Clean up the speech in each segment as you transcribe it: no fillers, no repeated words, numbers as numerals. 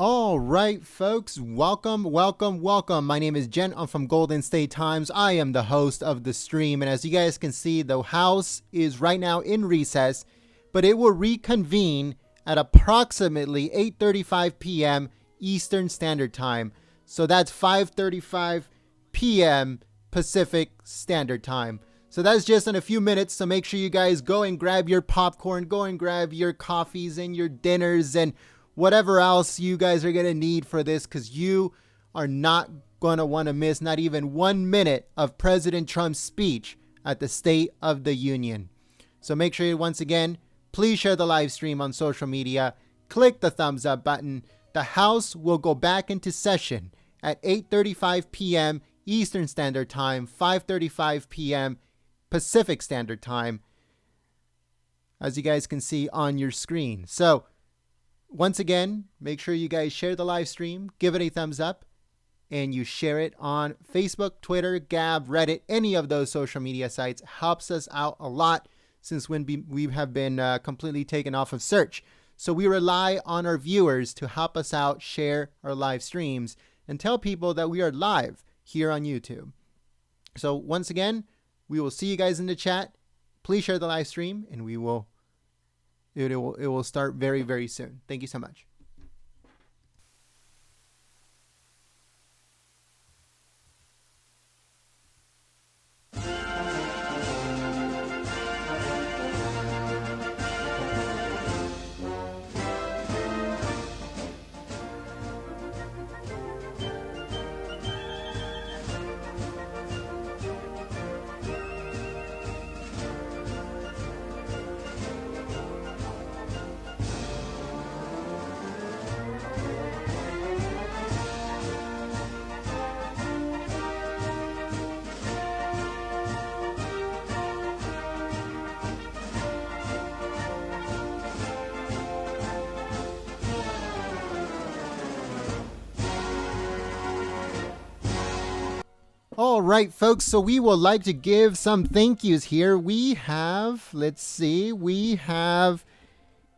All right, folks, welcome. My name is Jen. I'm from Golden State Times. I am the host of the stream. And as you guys can see, the House is right now in recess, but it will reconvene at approximately 8:35 p.m. Eastern Standard Time. So that's 5:35 p.m. Pacific Standard Time. So that's just in a few minutes. So make sure you guys go and grab your popcorn, go and grab your coffees and your dinners and whatever else you guys are going to need for this, because you are not going to want to miss not even 1 minute of President Trump's speech at the State of the Union. So make sure, once again, please share the live stream on social media. Click the thumbs up button. The House will go back into session at 8:35 p.m. Eastern Standard Time, 5:35 p.m. Pacific Standard Time, as you guys can see on your screen. So once again, make sure you guys share the live stream, give it a thumbs up, and you share it on Facebook, Twitter, Gab, Reddit, any of those social media sites. Helps us out a lot since when we have been completely taken off of search. So we rely on our viewers to help us out, share our live streams, and tell people that we are live here on YouTube. So once again, we will see you guys in the chat. Please share the live stream, and it will start very, very soon. Thank you so much. All right, folks, so we would like to give some thank yous here. We have, we have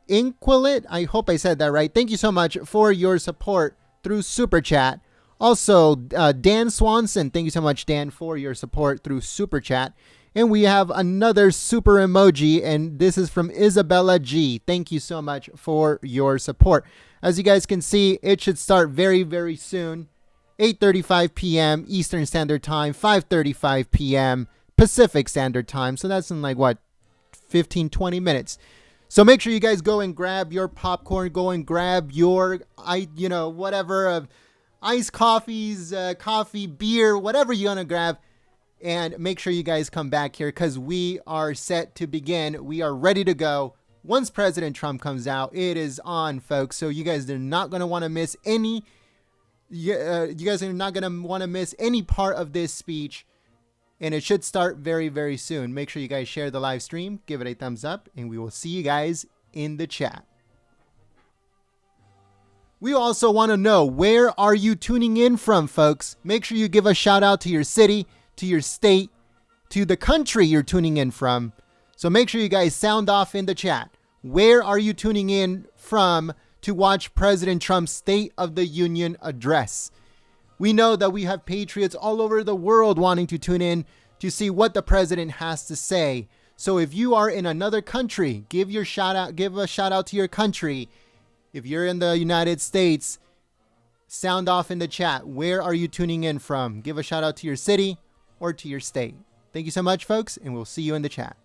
Inquilit. I hope I said that right. Thank you so much for your support through Super Chat. Also, Dan Swanson. Thank you so much, Dan, for your support through Super Chat. And we have another super emoji, and this is from Isabella G. Thank you so much for your support. As you guys can see, it should start very, very soon. 8:35 p.m. Eastern Standard Time, 5:35 p.m. Pacific Standard Time. So that's in 15, 20 minutes. So make sure you guys go and grab your popcorn, go and grab your, whatever, iced coffees, coffee, beer, whatever you want to grab. And make sure you guys come back here because we are set to begin. We are ready to go. Once President Trump comes out, it is on, folks. So you guys are not going to want to miss any you guys are not going to want to miss any part of this speech, and it should start very, very soon. Make sure you guys share the live stream, give it a thumbs up, and we will see you guys in the chat. We also want to know, where are you tuning in from, folks? Make sure you give a shout out to your city, to your state, to the country you're tuning in from. So make sure you guys sound off in the chat. Where are you tuning in from to watch President Trump's State of the Union address? We know that we have patriots all over the world wanting to tune in to see what the president has to say. So if you are in another country, give a shout out to your country. If you're in the United States, sound off in the chat. Where are you tuning in from? Give a shout out to your city or to your state. Thank you so much, folks, and we'll see you in the chat.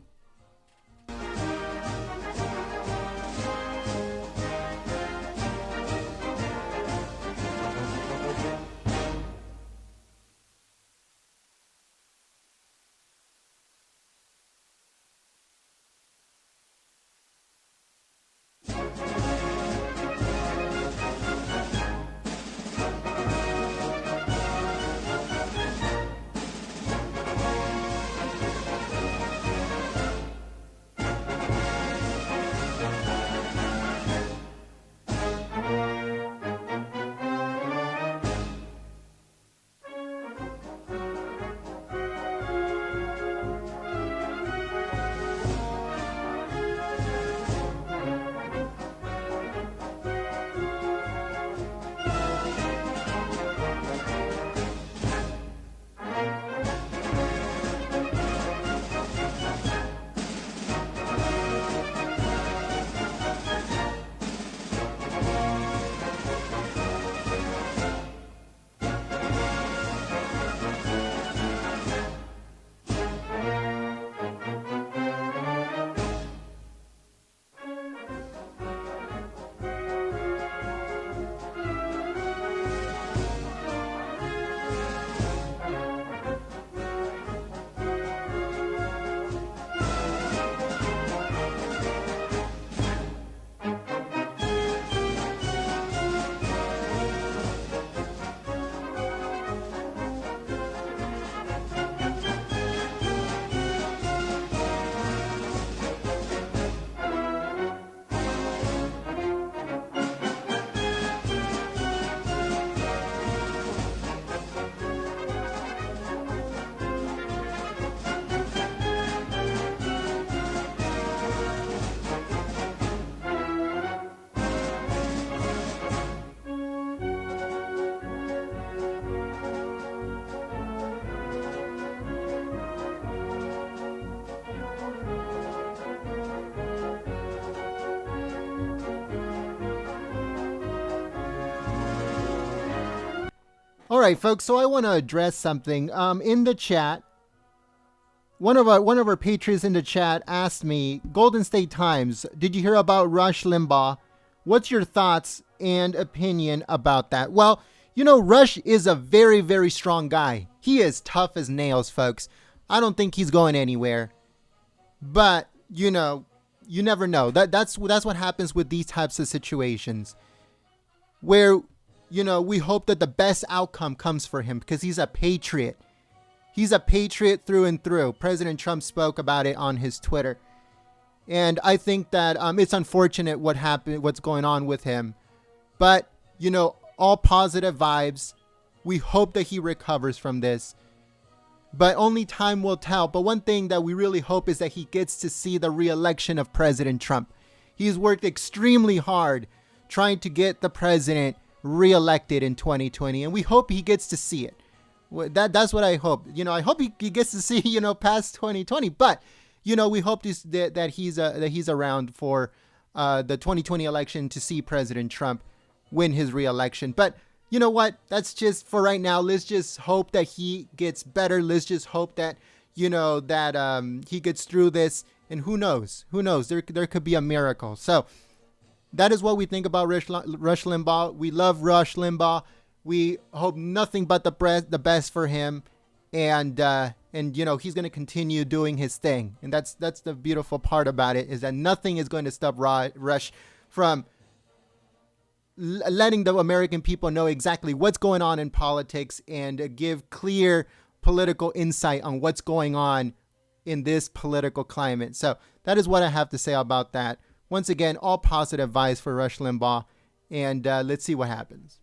All right, folks. So I want to address something. In the chat, one of our patrons in the chat asked me, Golden State Times, did you hear about Rush Limbaugh? What's your thoughts and opinion about that? Well, you know, Rush is a very, very strong guy. He is tough as nails, folks. I don't think he's going anywhere. But, you know, you never know. That's what happens with these types of situations where, you know, we hope that the best outcome comes for him because he's a patriot. He's a patriot through and through. President Trump spoke about it on his Twitter. And I think that it's unfortunate what's going on with him. But, you know, all positive vibes. We hope that he recovers from this. But only time will tell. But one thing that we really hope is that he gets to see the re-election of President Trump. He's worked extremely hard trying to get the president re-elected in 2020. And we hope he gets to see it. That's what I hope. You know, I hope he gets to see, you know, past 2020. But, you know, we hope that he's around for the 2020 election to see President Trump win his re-election. But you know what? That's just for right now. Let's just hope that he gets better. Let's just hope that, you know, that he gets through this. And who knows? Who knows? There could be a miracle. So that is what we think about Rush Limbaugh. We love Rush Limbaugh. We hope nothing but the best for him. And you know, he's going to continue doing his thing. And that's the beautiful part about it, is that nothing is going to stop Rush from letting the American people know exactly what's going on in politics and give clear political insight on what's going on in this political climate. So that is what I have to say about that. Once again, all positive vibes for Rush Limbaugh, and let's see what happens.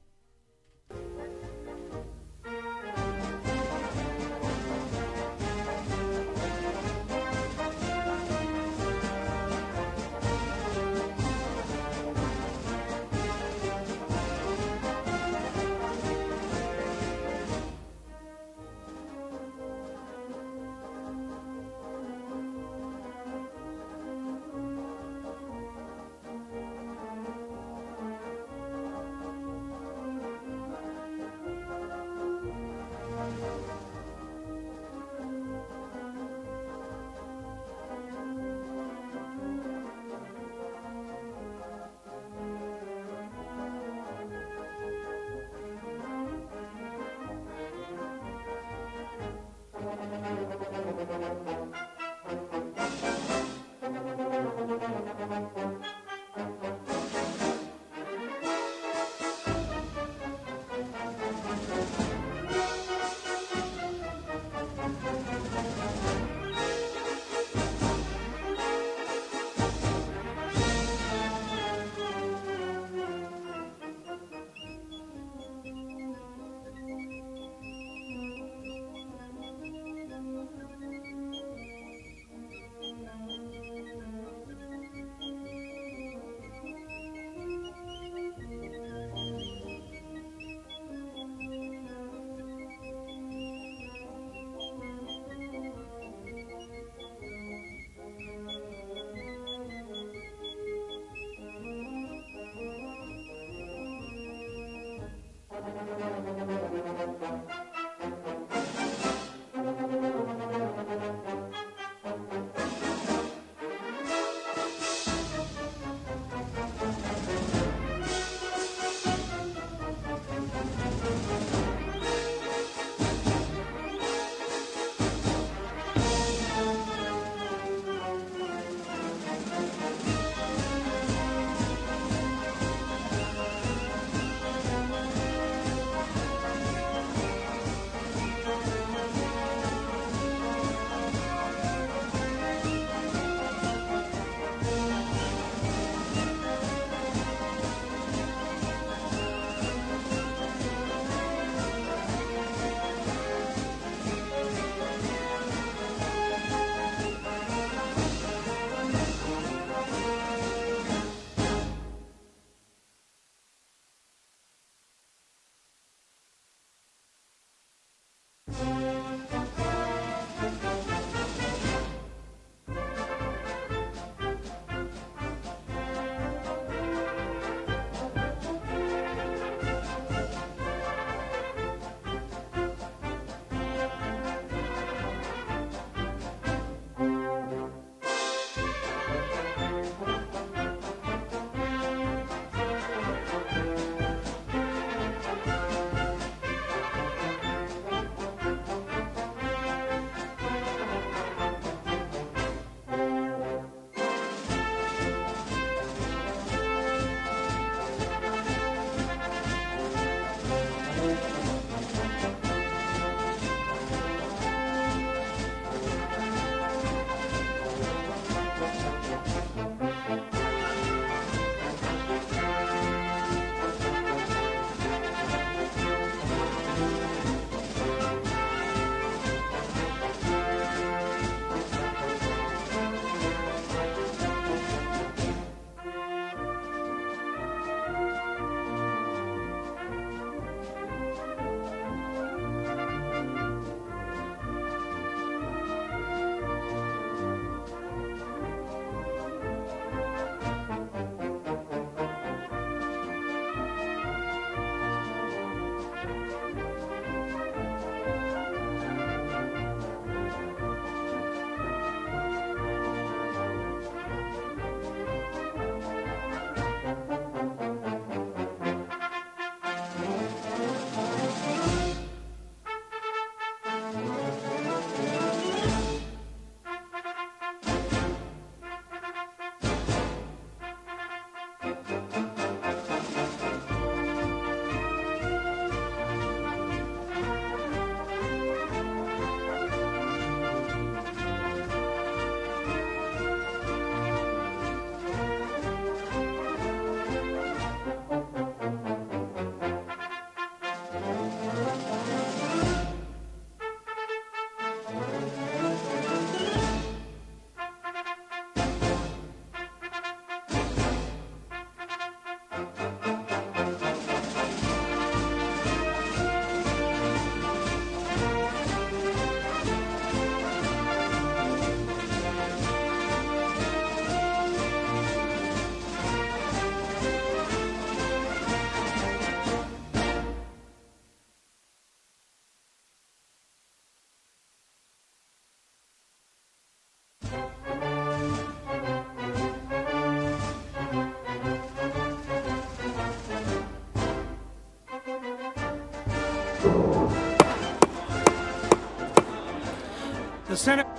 Senate.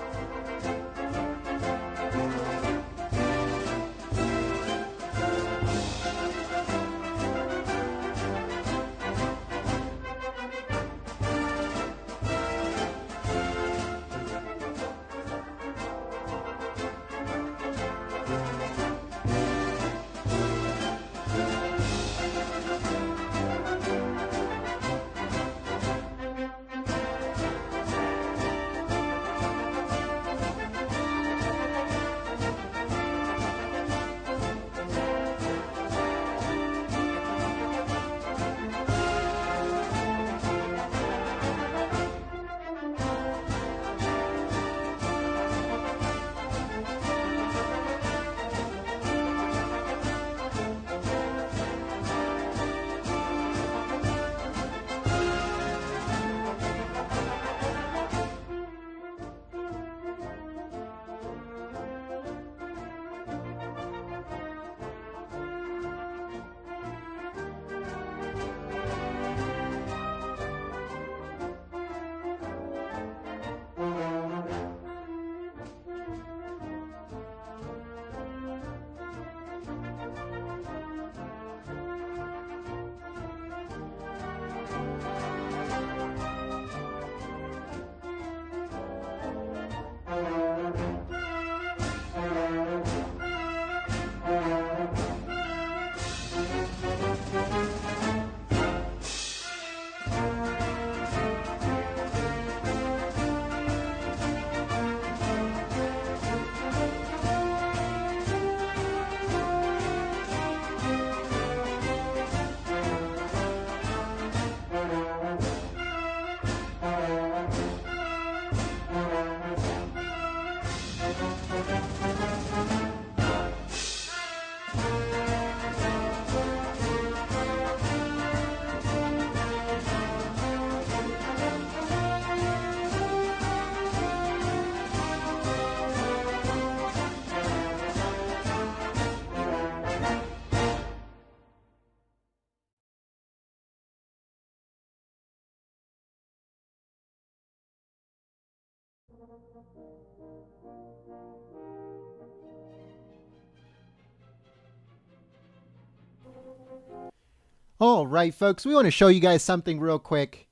All right, folks, we want to show you guys something real quick.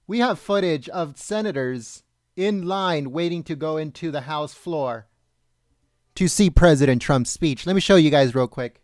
We have footage of senators in line waiting to go into the House floor to see President Trump's speech. Let me show you guys real quick.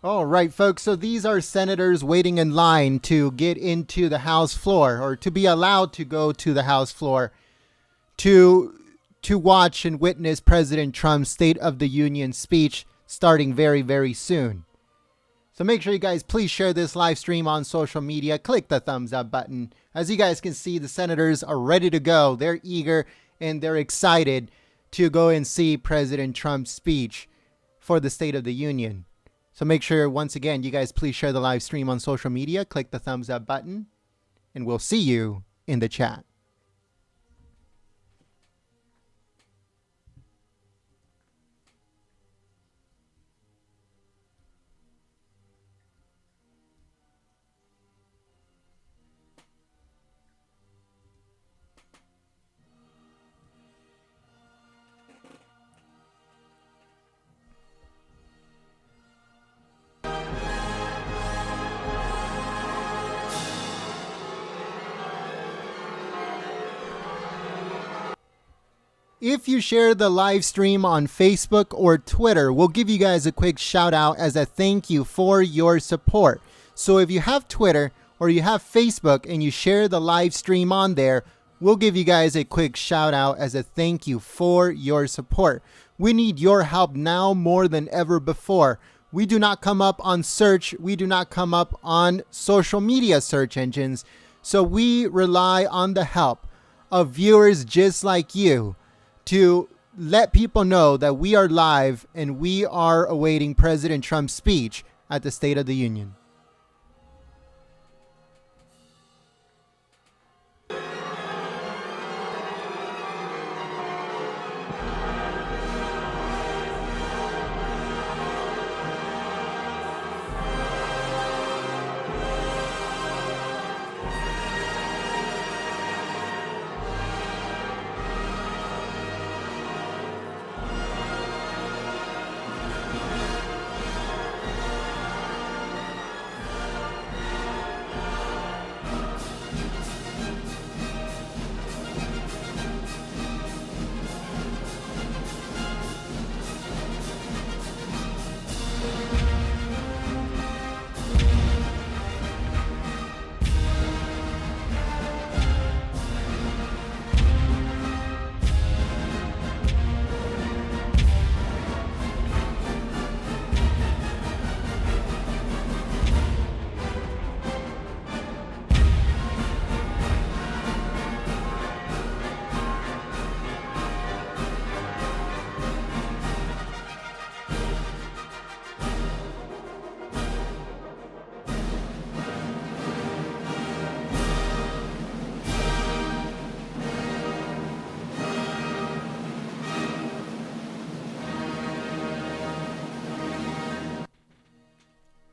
All right, folks, so these are senators waiting in line to get into the House floor, or to be allowed to go to the House floor to watch and witness President Trump's State of the Union speech starting very, very soon. So make sure you guys please share this live stream on social media. Click the thumbs up button. As you guys can see, the senators are ready to go. They're eager and they're excited to go and see President Trump's speech for the State of the Union. So make sure, once again, you guys please share the live stream on social media. Click the thumbs up button, and we'll see you in the chat. If you share the live stream on Facebook or Twitter, we'll give you guys a quick shout out as a thank you for your support. So if you have Twitter or you have Facebook and you share the live stream on there, we'll give you guys a quick shout out as a thank you for your support. We need your help now more than ever before. We do not come up on search. We do not come up on social media search engines. So we rely on the help of viewers just like you to let people know that we are live and we are awaiting President Trump's speech at the State of the Union.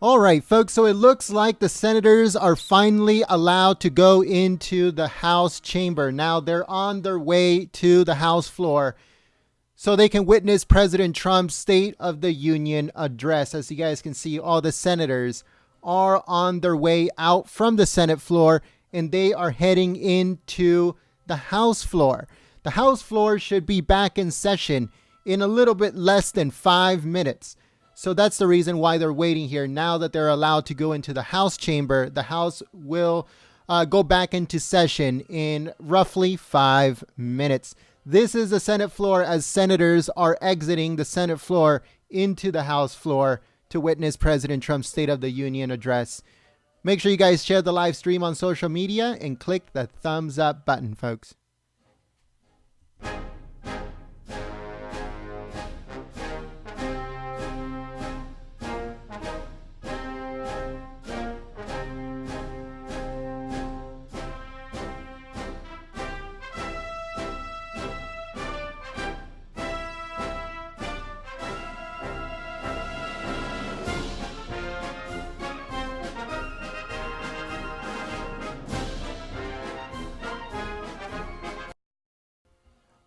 All right, folks, so it looks like the senators are finally allowed to go into the House chamber. Now they're on their way to the House floor so they can witness President Trump's State of the Union address. As you guys can see, all the senators are on their way out from the Senate floor and they are heading into the House floor. The House floor should be back in session in a little bit less than 5 minutes. So that's the reason why they're waiting here. Now that they're allowed to go into the House chamber, the House will go back into session in roughly 5 minutes. This is the Senate floor as senators are exiting the Senate floor into the House floor to witness President Trump's State of the Union address. Make sure you guys share the live stream on social media and click the thumbs up button, folks.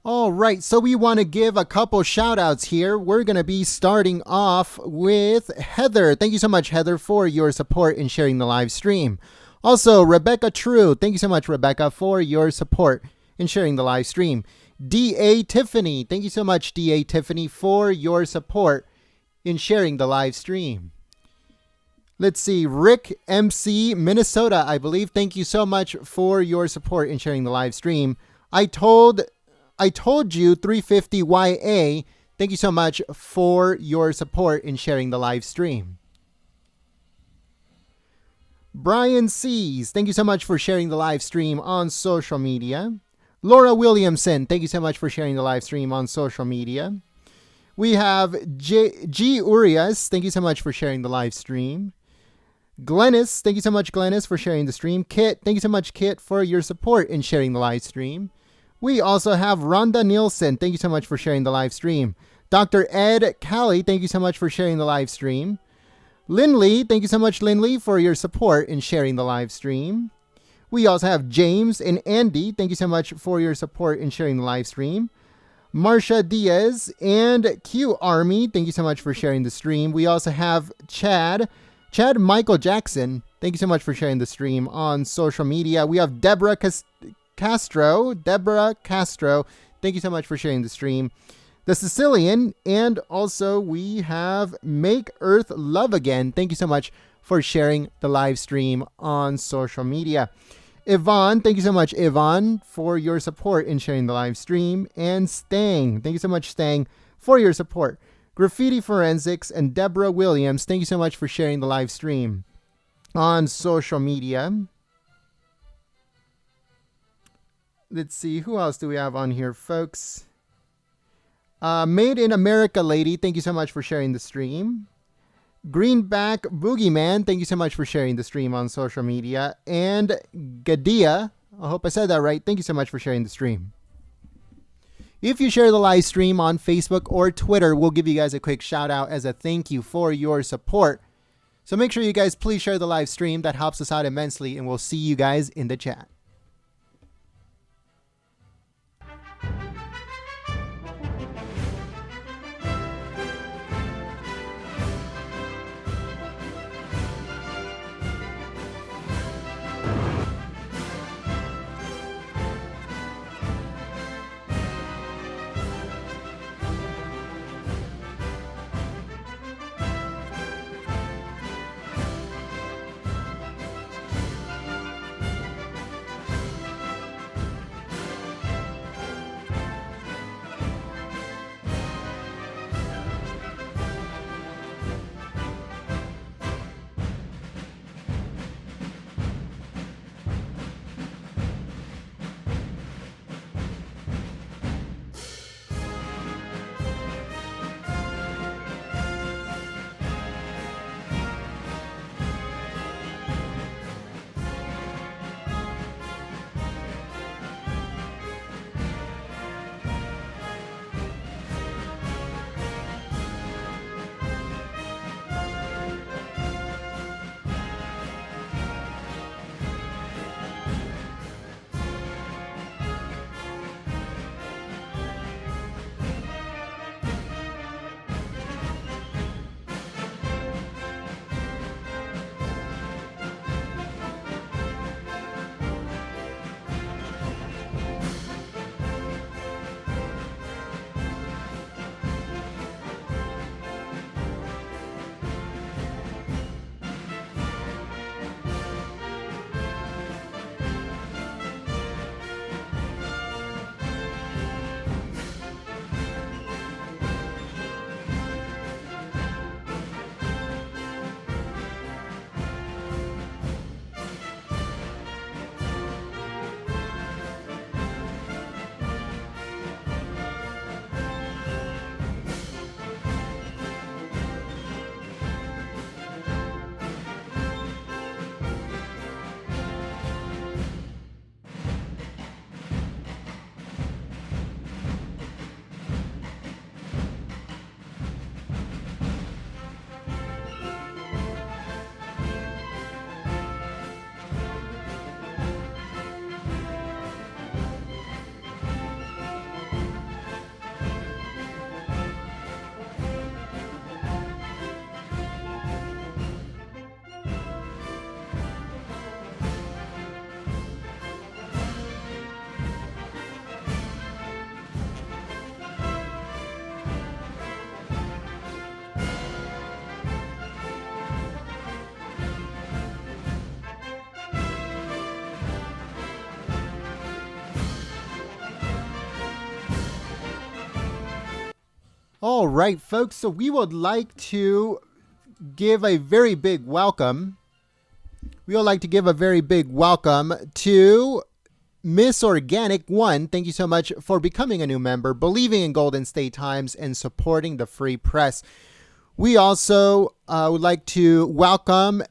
All right, so we want to give a couple shout outs here. We're going to be starting off with Heather. Thank you so much, Heather, for your support in sharing the live stream. Also, Rebecca True. Thank you so much, Rebecca, for your support in sharing the live stream. D.A. Tiffany. Thank you so much, D.A. Tiffany, for your support in sharing the live stream. Let's see, Rick MC, Minnesota, I believe. Thank you so much for your support in sharing the live stream. I told you 350YA. Thank you so much for your support in sharing the live stream. Brian C's, thank you so much for sharing the live stream on social media. Laura Williamson, thank you so much for sharing the live stream on social media. We have G. Urias, thank you so much for sharing the live stream. Glennis, thank you so much, Glennis, for sharing the stream. Kit, thank you so much, Kit, for your support in sharing the live stream. We also have Rhonda Nielsen. Thank you so much for sharing the live stream. Dr. Ed Callie, thank you so much for sharing the live stream. Lindley, thank you so much, Lindley, for your support in sharing the live stream. We also have James and Andy. Thank you so much for your support in sharing the live stream. Marsha Diaz and Q Army, thank you so much for sharing the stream. We also have Chad Michael Jackson. Thank you so much for sharing the stream on social media. We have Deborah Castro, thank you so much for sharing the stream. The Sicilian, and also we have Make Earth Love Again. Thank you so much for sharing the live stream on social media. Yvonne, thank you so much, Yvonne, for your support in sharing the live stream. And Stang, thank you so much, Stang, for your support. Graffiti Forensics and Deborah Williams, thank you so much for sharing the live stream on social media. Let's see, who else do we have on here, folks? Made in America Lady, thank you so much for sharing the stream. Greenback Boogeyman, thank you so much for sharing the stream on social media. And Gadia, I hope I said that right, thank you so much for sharing the stream. If you share the live stream on Facebook or Twitter, we'll give you guys a quick shout out as a thank you for your support. So make sure you guys please share the live stream. That helps us out immensely, and we'll see you guys in the chat. All right, folks, so we would like to give a very big welcome. We would like to give a very big welcome to Miss Organic One. Thank you so much for becoming a new member, believing in Golden State Times, and supporting the free press. We also would like to welcome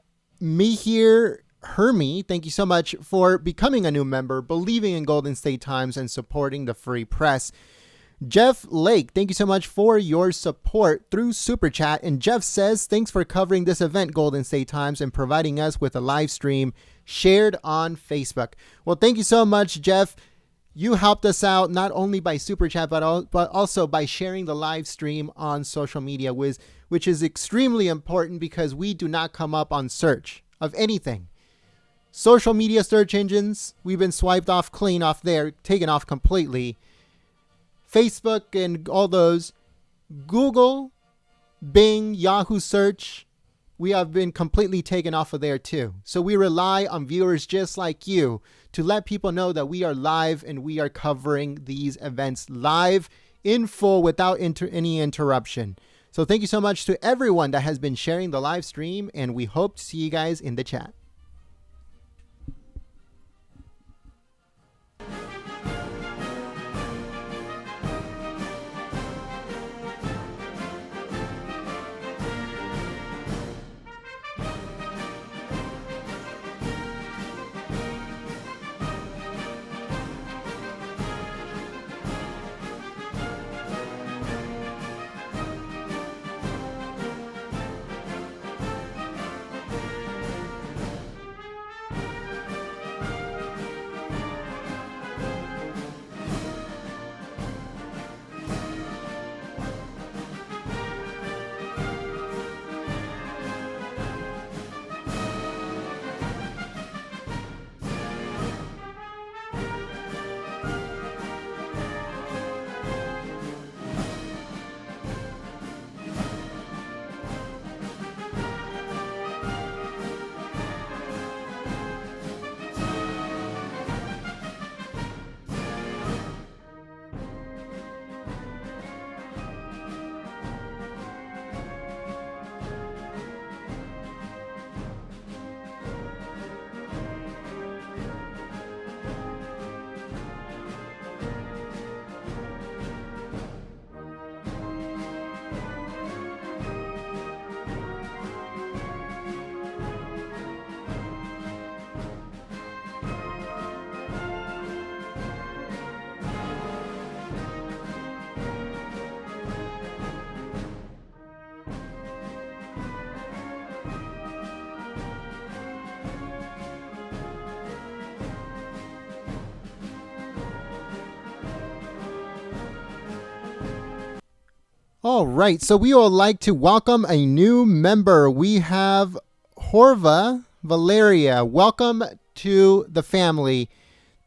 Mihir Hermie. Thank you so much for becoming a new member, believing in Golden State Times, and supporting the free press. Jeff Lake, thank you so much for your support through Super Chat. And Jeff says, thanks for covering this event, Golden State Times, and providing us with a live stream shared on Facebook. Well, thank you so much, Jeff. You helped us out not only by Super Chat, but also by sharing the live stream on social media, which is extremely important because we do not come up on search of anything. Social media search engines, we've been swiped off clean off there, taken off completely. Facebook and all those, Google, Bing, Yahoo search, we have been completely taken off of there too. So we rely on viewers just like you to let people know that we are live and we are covering these events live in full without any interruption. So thank you so much to everyone that has been sharing the live stream, and we hope to see you guys in the chat. All right, so we would like to welcome a new member. We have Horva Valeria. Welcome to the family.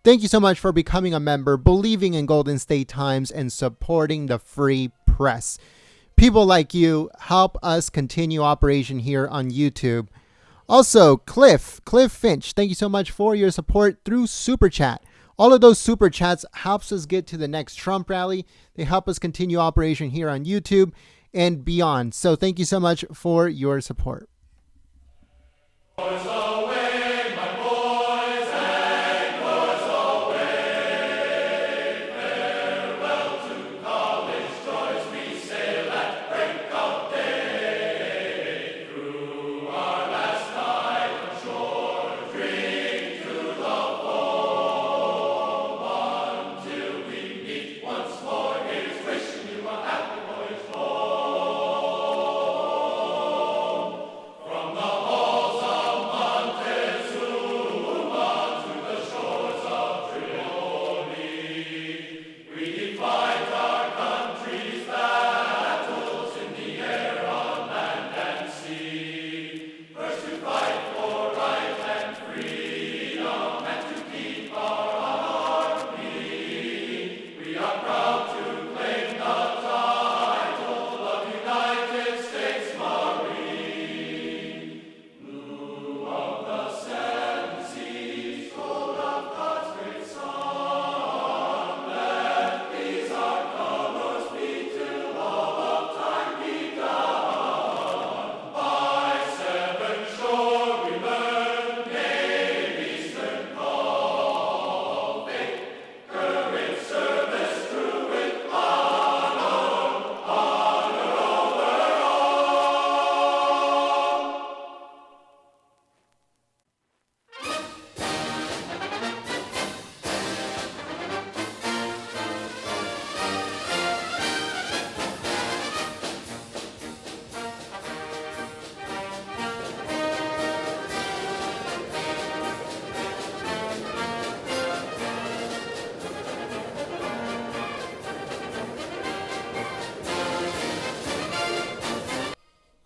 Thank you so much for becoming a member, believing in Golden State Times, and supporting the free press. People like you help us continue operation here on YouTube. Also, Cliff Finch, thank you so much for your support through Super Chat. All of those Super Chats helps us get to the next Trump rally. They help us continue operation here on YouTube and beyond. So thank you so much for your support.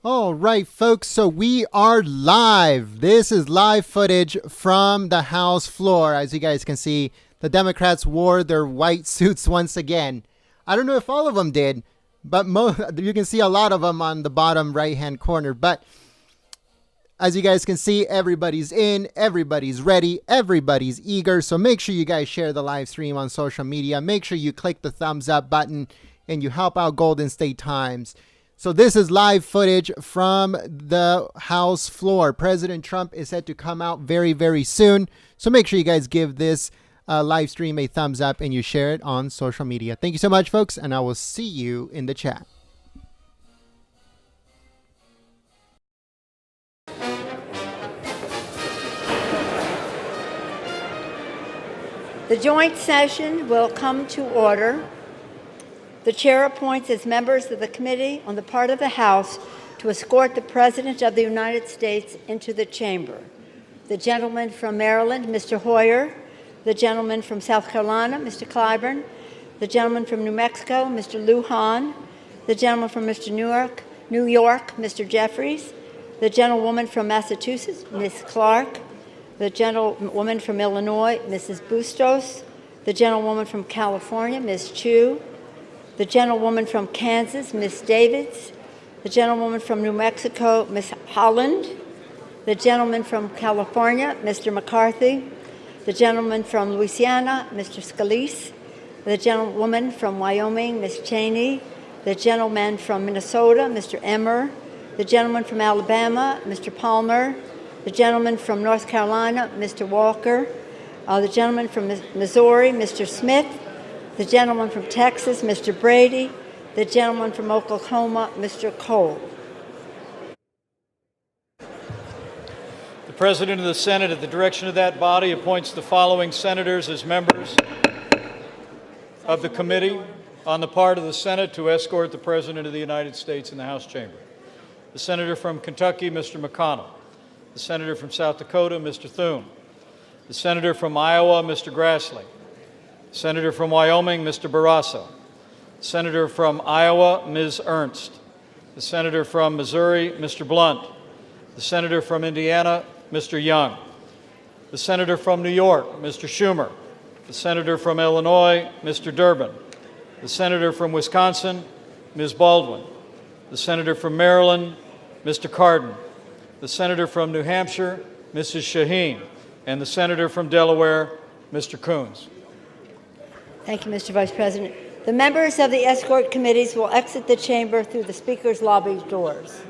All right, folks, so we are live. This is live footage from the House floor. As you guys can see, the Democrats wore their white suits once again. I don't know if all of them did, but you can see a lot of them on the bottom right-hand corner. But as you guys can see, everybody's in, everybody's ready, everybody's eager. So make sure you guys share the live stream on social media. Make sure you click the thumbs up button and you help out Golden State Times. So this is live footage from the House floor. President Trump is set to come out very, very soon. So make sure you guys give this live stream a thumbs up and you share it on social media. Thank you so much, folks, and I will see you in the chat. The joint session will come to order. The chair appoints as members of the committee on the part of the House to escort the President of the United States into the chamber. The gentleman from Maryland, Mr. Hoyer. The gentleman from South Carolina, Mr. Clyburn. The gentleman from New Mexico, Mr. Lujan. The gentleman from New York, Mr. Jeffries. The gentlewoman from Massachusetts, Ms. Clark. The gentlewoman from Illinois, Mrs. Bustos. The gentlewoman from California, Ms. Chu. The gentlewoman from Kansas, Ms. Davids. The gentlewoman from New Mexico, Ms. Holland. The gentleman from California, Mr. McCarthy. The gentleman from Louisiana, Mr. Scalise. The gentlewoman from Wyoming, Ms. Cheney. The gentleman from Minnesota, Mr. Emmer. The gentleman from Alabama, Mr. Palmer. The gentleman from North Carolina, Mr. Walker. The gentleman from Missouri, Mr. Smith. The gentleman from Texas, Mr. Brady. The gentleman from Oklahoma, Mr. Cole. The President of the Senate, at the direction of that body, appoints the following senators as members of the committee on the part of the Senate to escort the President of the United States in the House chamber. The senator from Kentucky, Mr. McConnell. The senator from South Dakota, Mr. Thune. The senator from Iowa, Mr. Grassley. Senator from Wyoming, Mr. Barrasso. Senator from Iowa, Ms. Ernst. The senator from Missouri, Mr. Blunt. The senator from Indiana, Mr. Young. The senator from New York, Mr. Schumer. The senator from Illinois, Mr. Durbin. The senator from Wisconsin, Ms. Baldwin. The senator from Maryland, Mr. Cardin. The senator from New Hampshire, Mrs. Shaheen. And the senator from Delaware, Mr. Coons. Thank you, Mr. Vice President. The members of the escort committees will exit the chamber through the Speaker's lobby doors.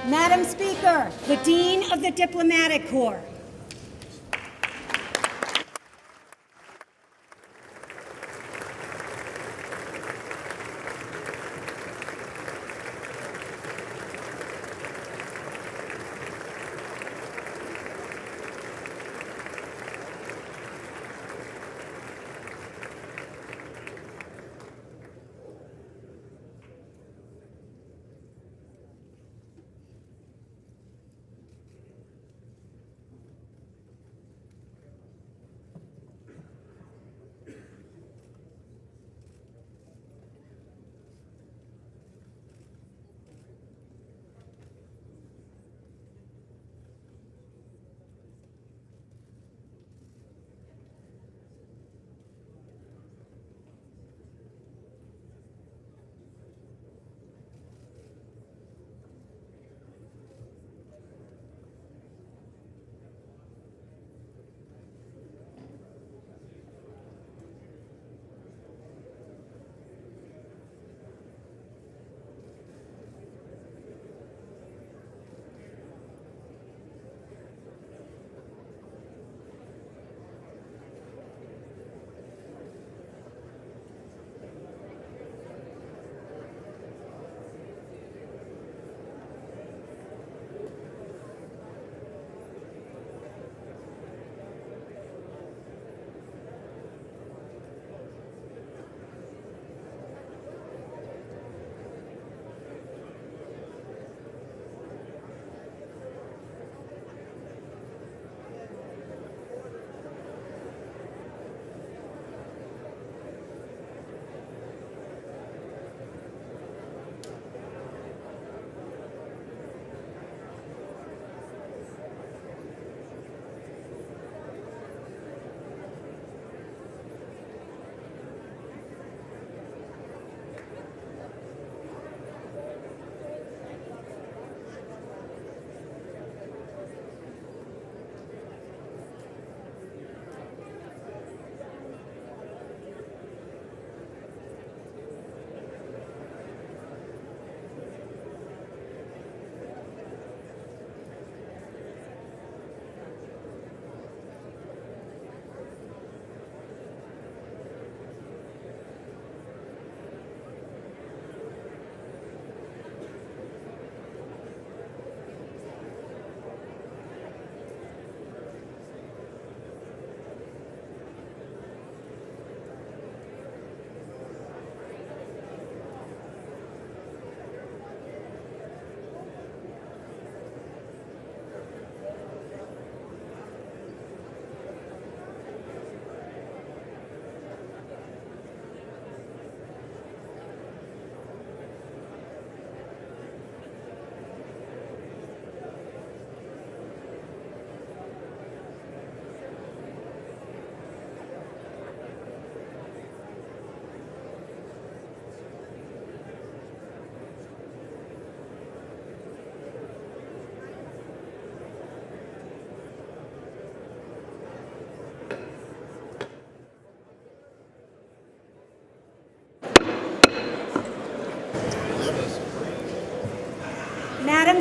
Madam Speaker, the Dean of the Diplomatic Corps.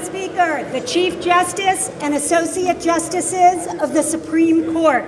Madam Speaker, the Chief Justice and Associate Justices of the Supreme Court.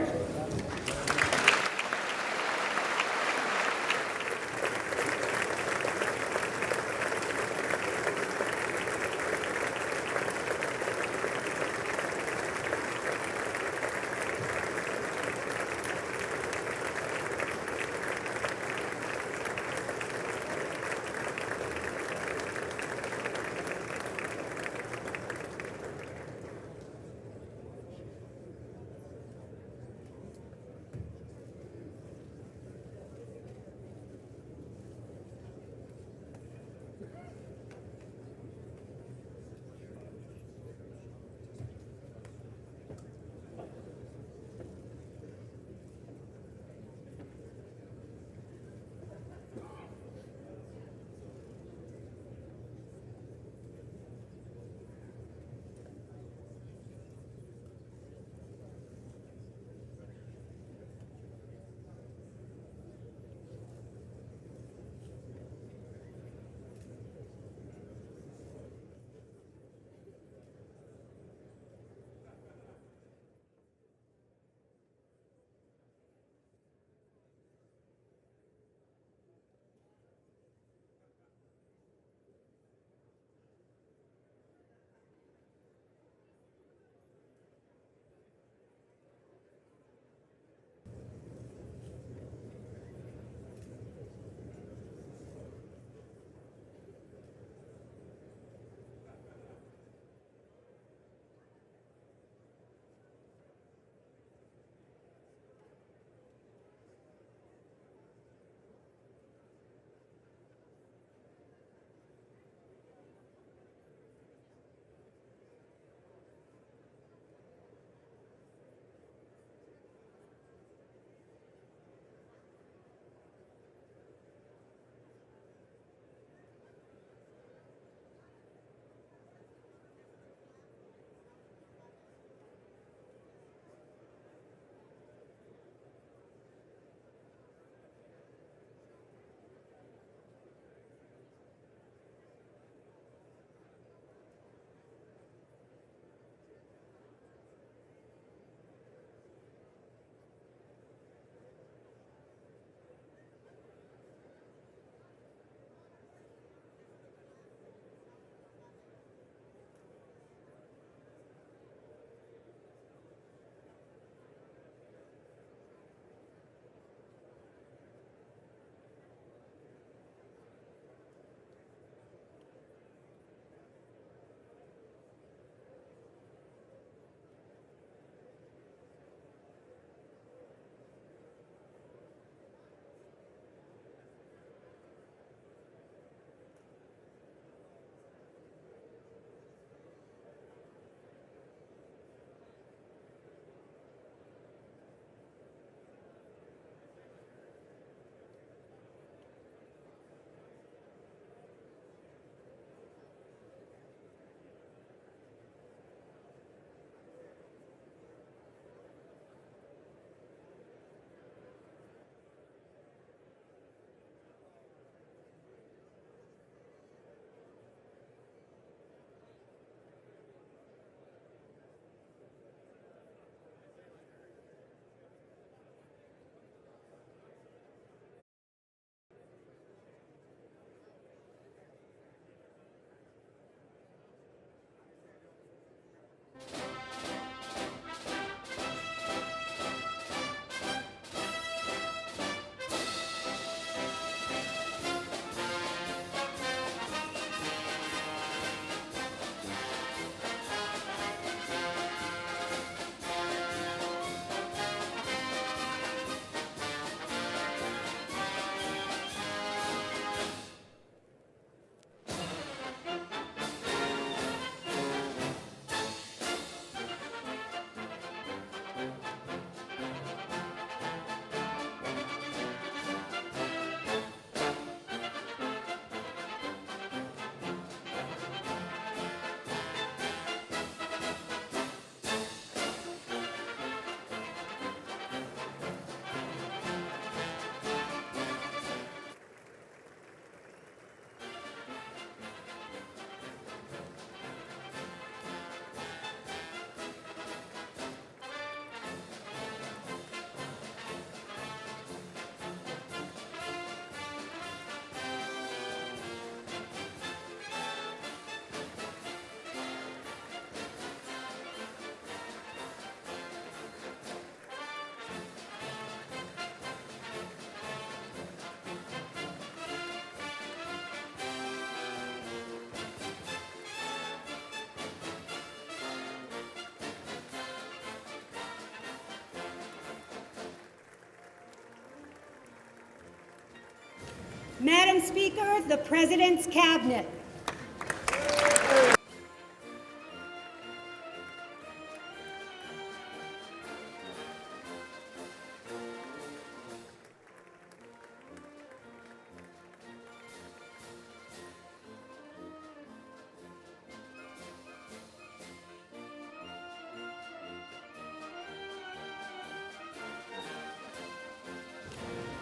Madam Speaker, the President's Cabinet.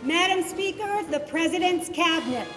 Madam Speaker, the President's Cabinet.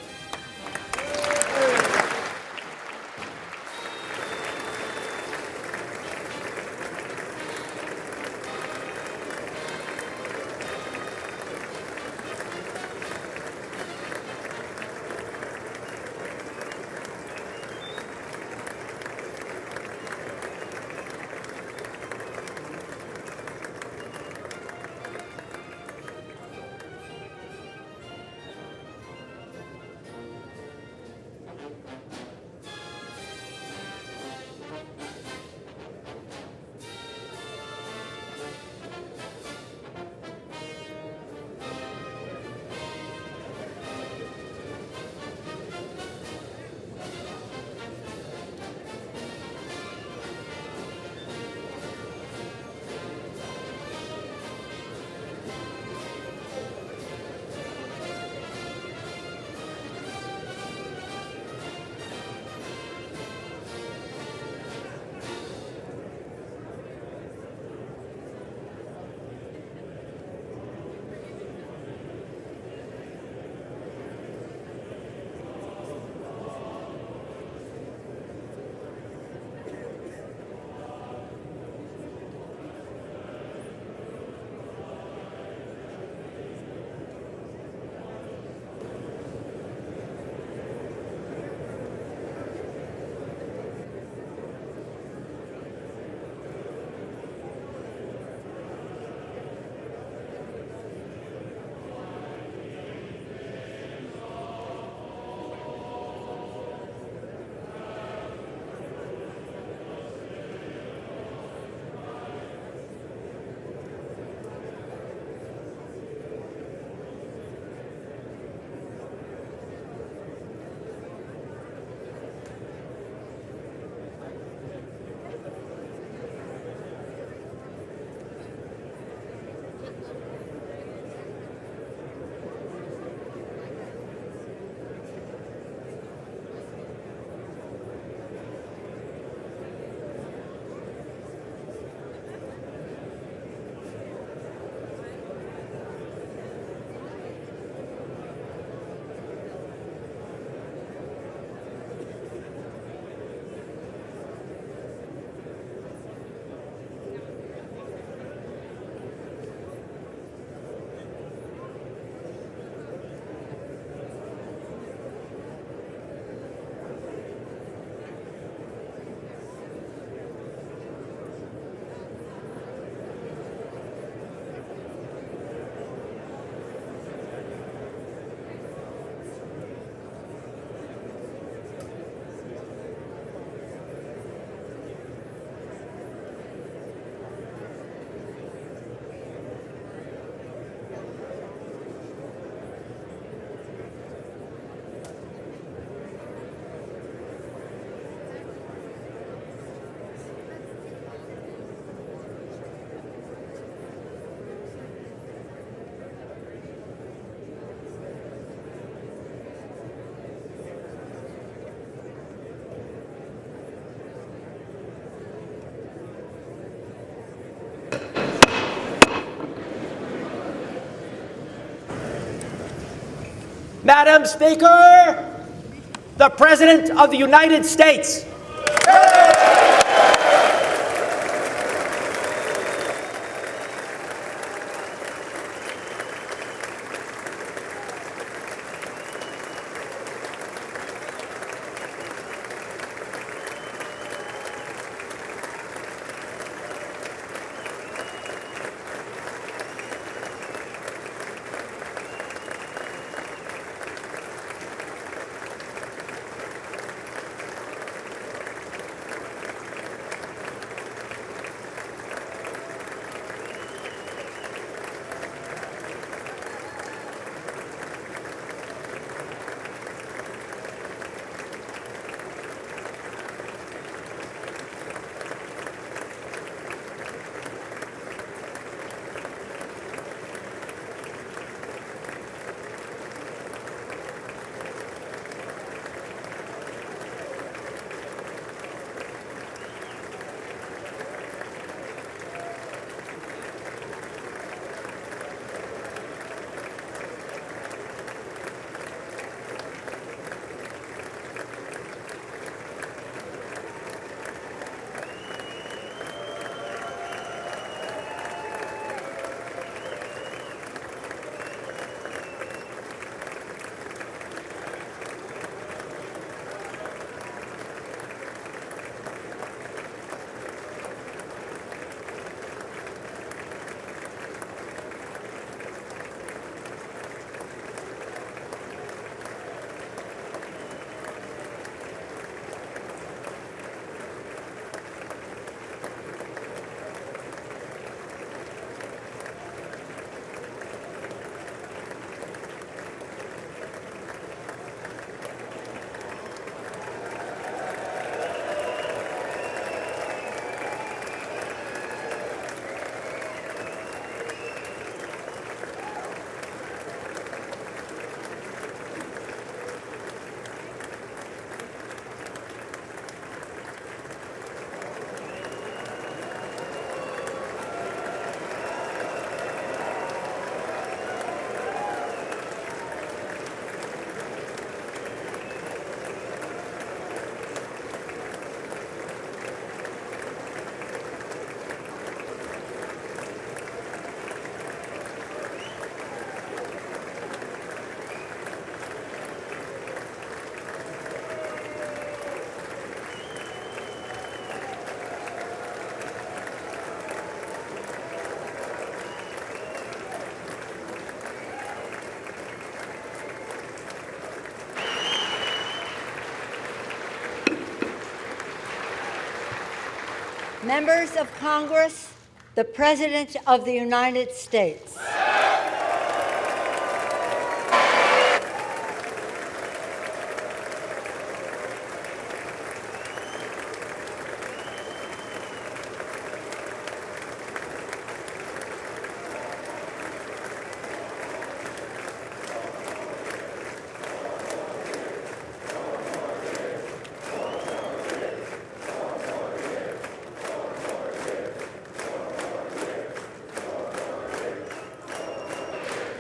Madam Speaker, the President of the United States. Members of Congress, the President of the United States.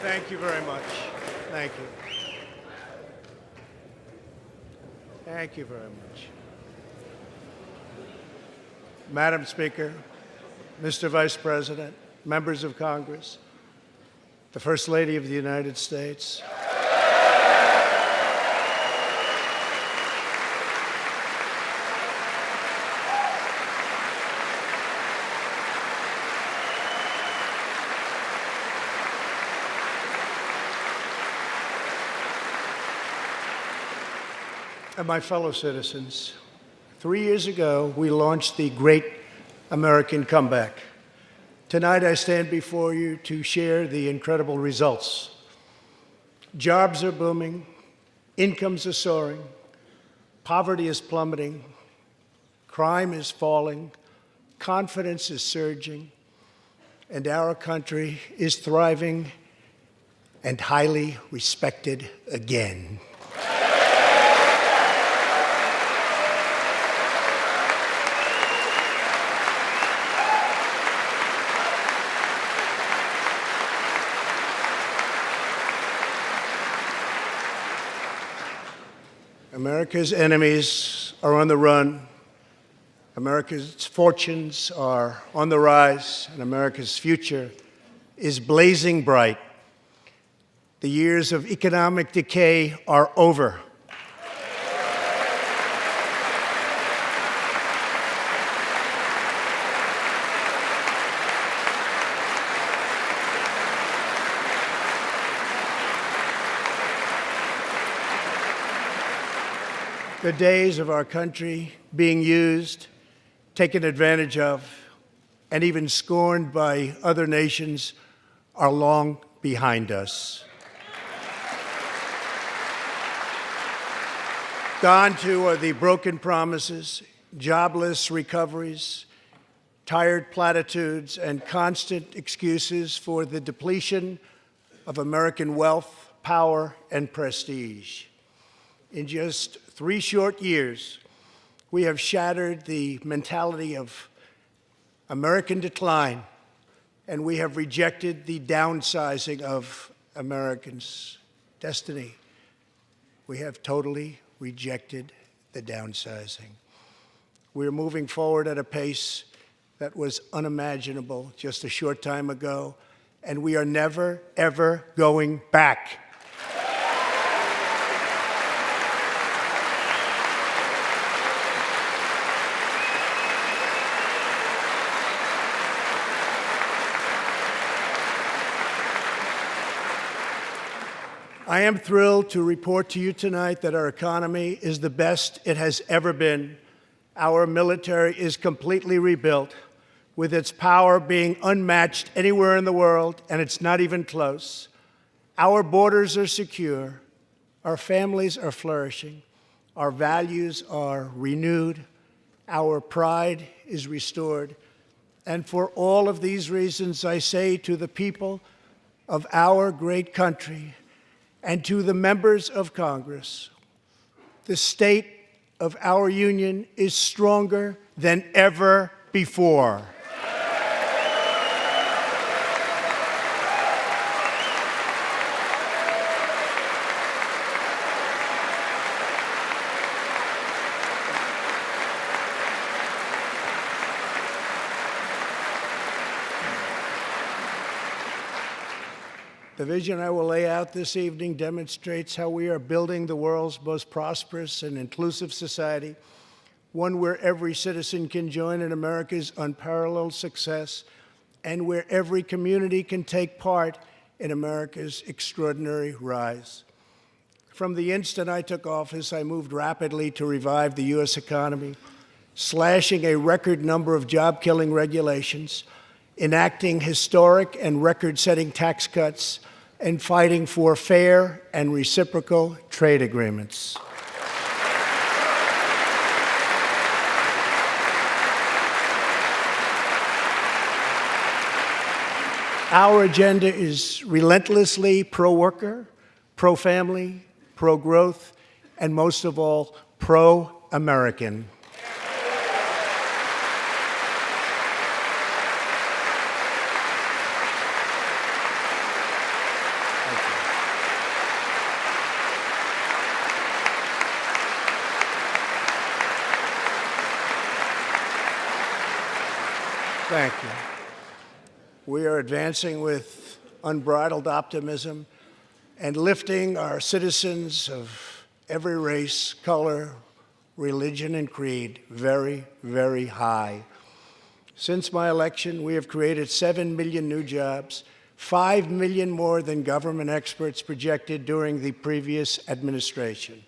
Thank you very much. Thank you. Thank you very much. Madam Speaker, Mr. Vice President, members of Congress, the First Lady of the United States, and my fellow citizens, 3 years ago, we launched the Great American Comeback. Tonight, I stand before you to share the incredible results. Jobs are booming, incomes are soaring, poverty is plummeting, crime is falling, confidence is surging, and our country is thriving and highly respected again. America's enemies are on the run. America's fortunes are on the rise, and America's future is blazing bright. The years of economic decay are over. The days of our country being used, taken advantage of, and even scorned by other nations are long behind us. Gone too are the broken promises, jobless recoveries, tired platitudes, and constant excuses for the depletion of American wealth, power, and prestige. In just 3 short years, we have shattered the mentality of American decline, and we have rejected the downsizing of Americans' destiny. We have totally rejected the downsizing. We're moving forward at a pace that was unimaginable just a short time ago, and we are never, ever going back. I am thrilled to report to you tonight that our economy is the best it has ever been. Our military is completely rebuilt, with its power being unmatched anywhere in the world, and it's not even close. Our borders are secure, our families are flourishing, our values are renewed, our pride is restored. And for all of these reasons, I say to the people of our great country, and to the members of Congress, the state of our union is stronger than ever before. The vision I will lay out this evening demonstrates how we are building the world's most prosperous and inclusive society, one where every citizen can join in America's unparalleled success, and where every community can take part in America's extraordinary rise. From the instant I took office, I moved rapidly to revive the U.S. economy, slashing a record number of job-killing regulations, enacting historic and record-setting tax cuts, and fighting for fair and reciprocal trade agreements. Our agenda is relentlessly pro-worker, pro-family, pro-growth, and most of all, pro-American. Thank you. We are advancing with unbridled optimism and lifting our citizens of every race, color, religion, and creed very, very high. Since my election, we have created 7 million new jobs, 5 million more than government experts projected during the previous administration.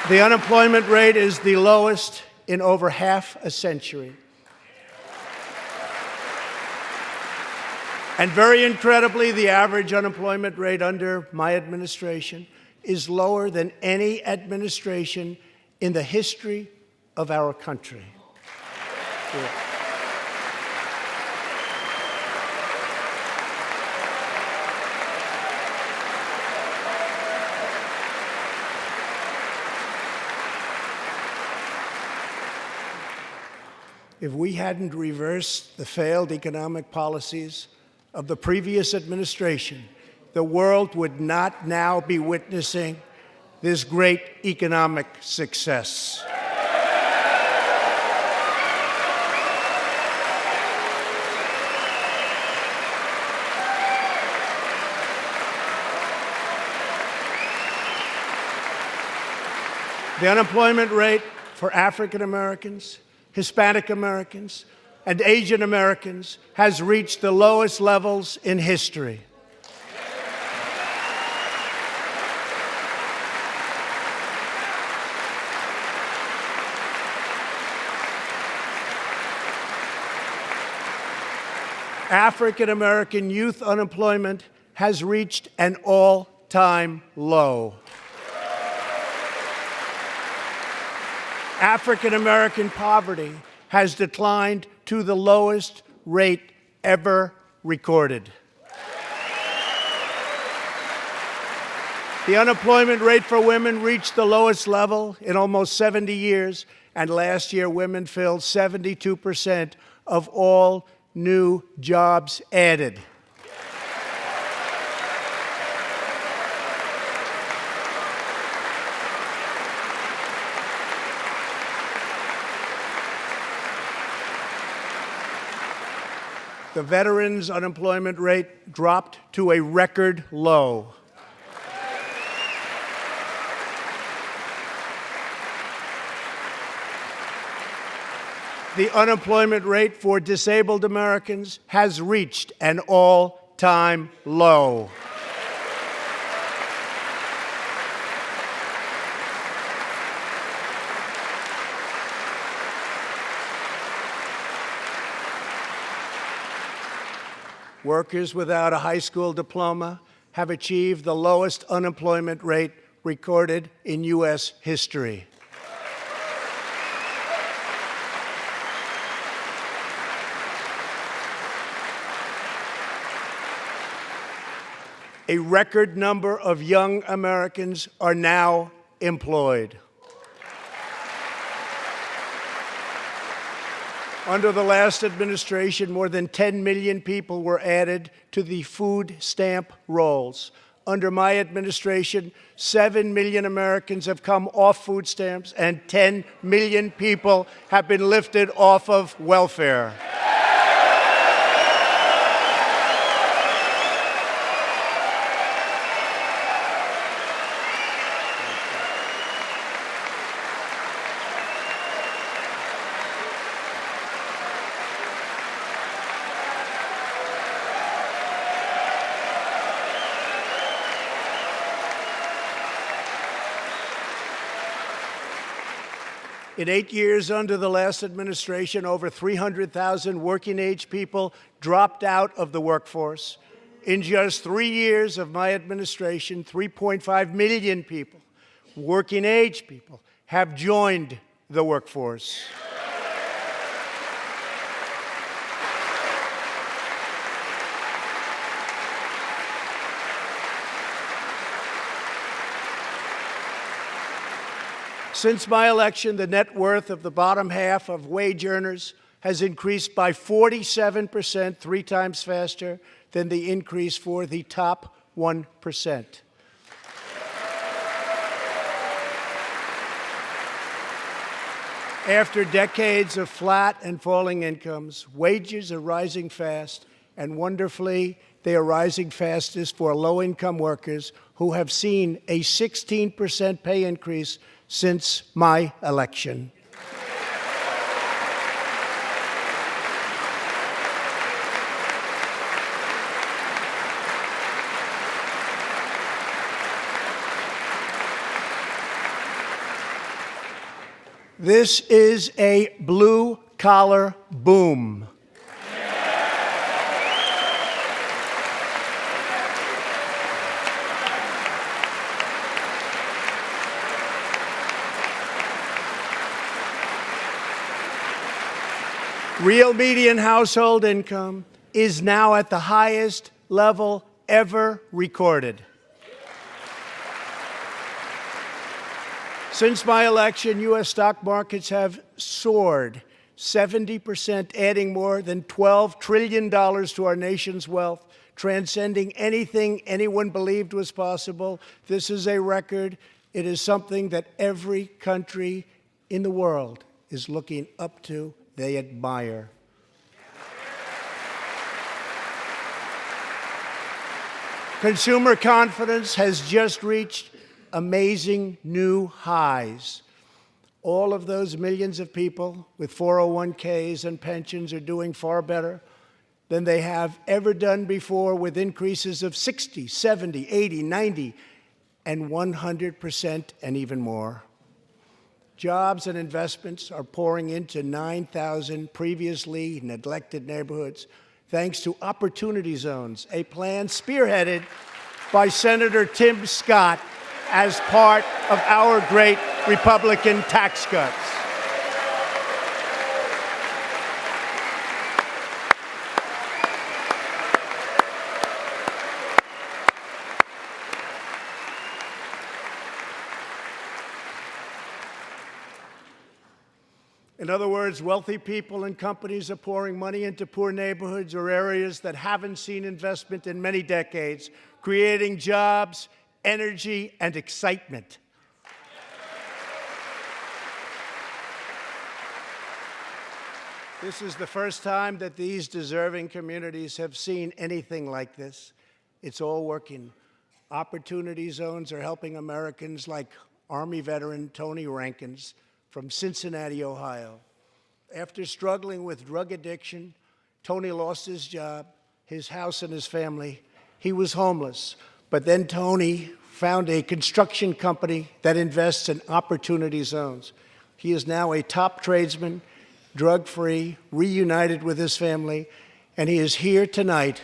The unemployment rate is the lowest in over half a century. And very incredibly, the average unemployment rate under my administration is lower than any administration in the history of our country. Yeah. If we hadn't reversed the failed economic policies of the previous administration, the world would not now be witnessing this great economic success. The unemployment rate for African Americans, Hispanic Americans, and Asian Americans has reached the lowest levels in history. African American youth unemployment has reached an all-time low. African American poverty has declined to the lowest rate ever recorded. The unemployment rate for women reached the lowest level in almost 70 years, and last year women filled 72% of all new jobs added. The veterans' unemployment rate dropped to a record low. The unemployment rate for disabled Americans has reached an all-time low. Workers without a high school diploma have achieved the lowest unemployment rate recorded in U.S. history. A record number of young Americans are now employed. Under the last administration, more than 10 million people were added to the food stamp rolls. Under my administration, 7 million Americans have come off food stamps, and 10 million people have been lifted off of welfare. In 8 years under the last administration, over 300,000 working-age people dropped out of the workforce. In just 3 years of my administration, 3.5 million people, working-age people, have joined the workforce. Since my election, the net worth of the bottom half of wage earners has increased by 47%, 3 times faster than the increase for the top 1%. After decades of flat and falling incomes, wages are rising fast, and wonderfully, they are rising fastest for low-income workers who have seen a 16% pay increase since my election. This is a blue-collar boom. Real median household income is now at the highest level ever recorded. Since my election, U.S. stock markets have soared 70%, adding more than $12 trillion to our nation's wealth, transcending anything anyone believed was possible. This is a record. It is something that every country in the world is looking up to. They admire. Consumer confidence has just reached amazing new highs. All of those millions of people with 401ks and pensions are doing far better than they have ever done before, with increases of 60, 70, 80, 90, and 100% and even more. Jobs and investments are pouring into 9,000 previously neglected neighborhoods, thanks to Opportunity Zones, a plan spearheaded by Senator Tim Scott as part of our great Republican tax cuts. In other words, wealthy people and companies are pouring money into poor neighborhoods or areas that haven't seen investment in many decades, creating jobs, energy, and excitement. This is the first time that these deserving communities have seen anything like this. It's all working. Opportunity Zones are helping Americans like Army veteran Tony Rankins from Cincinnati, Ohio. After struggling with drug addiction, Tony lost his job, his house, and his family. He was homeless. But then Tony found a construction company that invests in Opportunity Zones. He is now a top tradesman, drug-free, reunited with his family, and he is here tonight.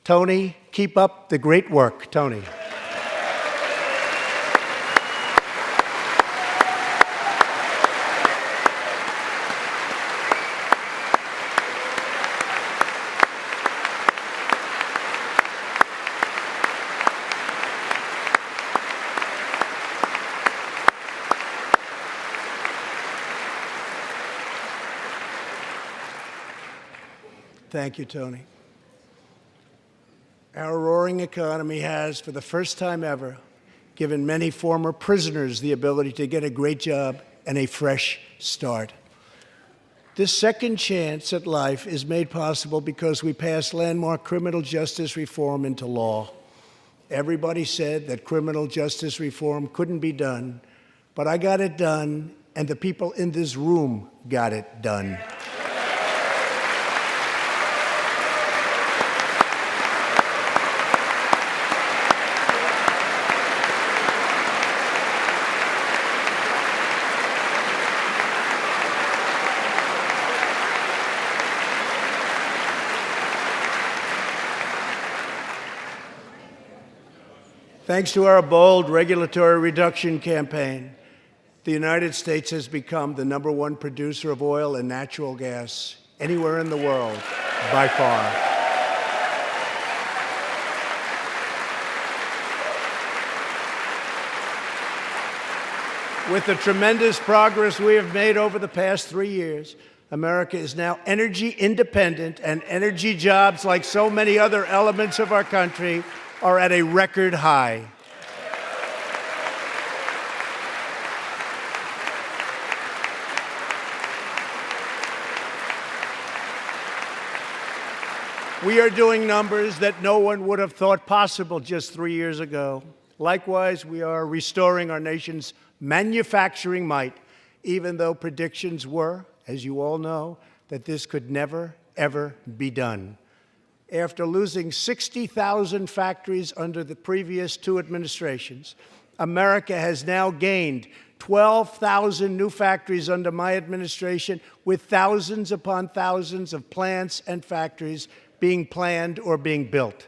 Tony, keep up the great work, Tony. Thank you, Tony. Our roaring economy has, for the first time ever, given many former prisoners the ability to get a great job and a fresh start. This second chance at life is made possible because we passed landmark criminal justice reform into law. Everybody said that criminal justice reform couldn't be done, but I got it done, and the people in this room got it done. Thanks to our bold regulatory reduction campaign, the United States has become the #1 producer of oil and natural gas anywhere in the world, by far. With the tremendous progress we have made over the past 3 years, America is now energy independent, and energy jobs, like so many other elements of our country, are at a record high. We are doing numbers that no one would have thought possible just 3 years ago. Likewise, we are restoring our nation's manufacturing might, even though predictions were, as you all know, that this could never, ever be done. After losing 60,000 factories under the previous 2 administrations, America has now gained 12,000 new factories under my administration, with thousands upon thousands of plants and factories being planned or being built.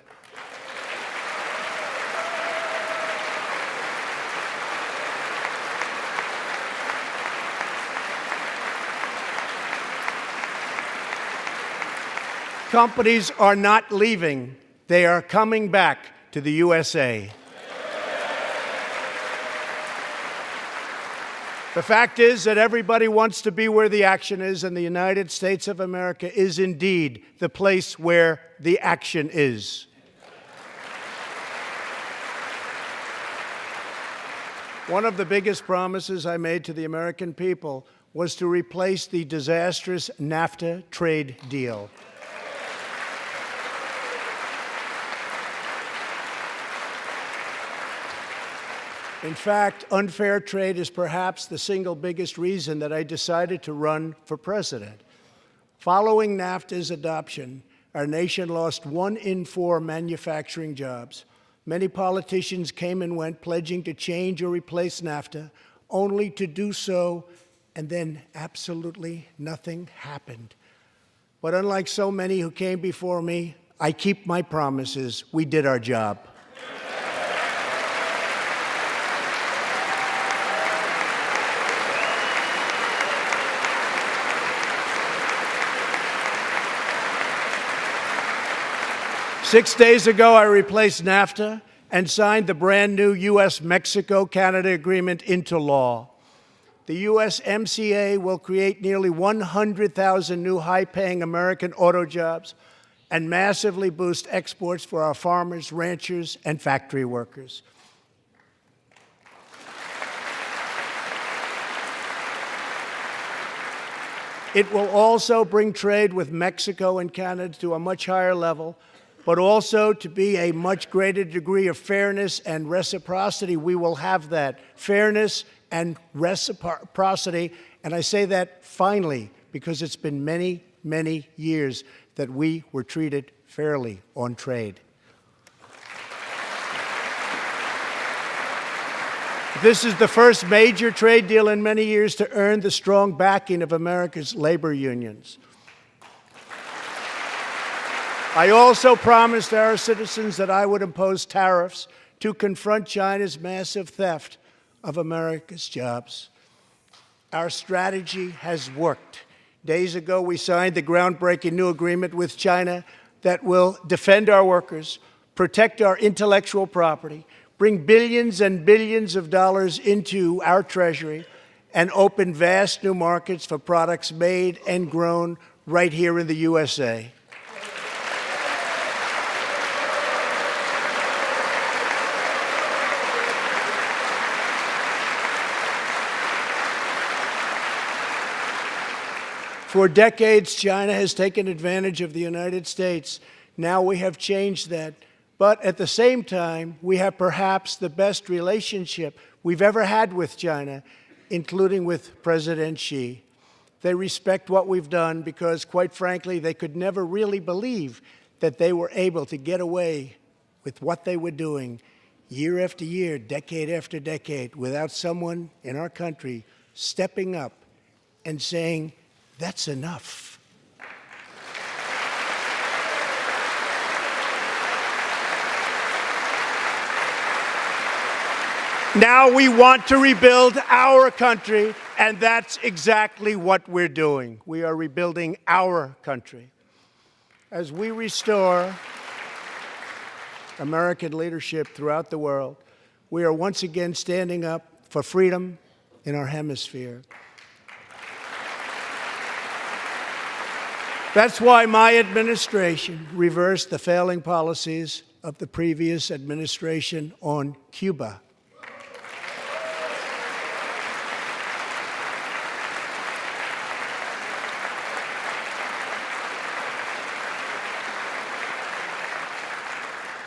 Companies are not leaving. They are coming back to the USA. The fact is that everybody wants to be where the action is, and the United States of America is indeed the place where the action is. One of the biggest promises I made to the American people was to replace the disastrous NAFTA trade deal. In fact, unfair trade is perhaps the single biggest reason that I decided to run for president. Following NAFTA's adoption, our nation lost 1 in 4 manufacturing jobs. Many politicians came and went, pledging to change or replace NAFTA, only to do so, and then absolutely nothing happened. But unlike so many who came before me, I keep my promises. We did our job. Six days ago, I replaced NAFTA and signed the brand new U.S.-Mexico-Canada agreement into law. The USMCA will create nearly 100,000 new high-paying American auto jobs and massively boost exports for our farmers, ranchers, and factory workers. It will also bring trade with Mexico and Canada to a much higher level, but also to be a much greater degree of fairness and reciprocity. We will have that fairness and reciprocity, and I say that finally because it's been many, many years that we were treated fairly on trade. This is the first major trade deal in many years to earn the strong backing of America's labor unions. I also promised our citizens that I would impose tariffs to confront China's massive theft of America's jobs. Our strategy has worked. Days ago, we signed the groundbreaking new agreement with China that will defend our workers, protect our intellectual property, bring billions and billions of dollars into our treasury, and open vast new markets for products made and grown right here in the USA. For decades, China has taken advantage of the United States. Now we have changed that. But at the same time, we have perhaps the best relationship we've ever had with China, including with President Xi. They respect what we've done because, quite frankly, they could never really believe that they were able to get away with what they were doing year after year, decade after decade, without someone in our country stepping up and saying, "That's enough." Now we want to rebuild our country, and that's exactly what we're doing. We are rebuilding our country. As we restore American leadership throughout the world, we are once again standing up for freedom in our hemisphere. That's why my administration reversed the failing policies of the previous administration on Cuba.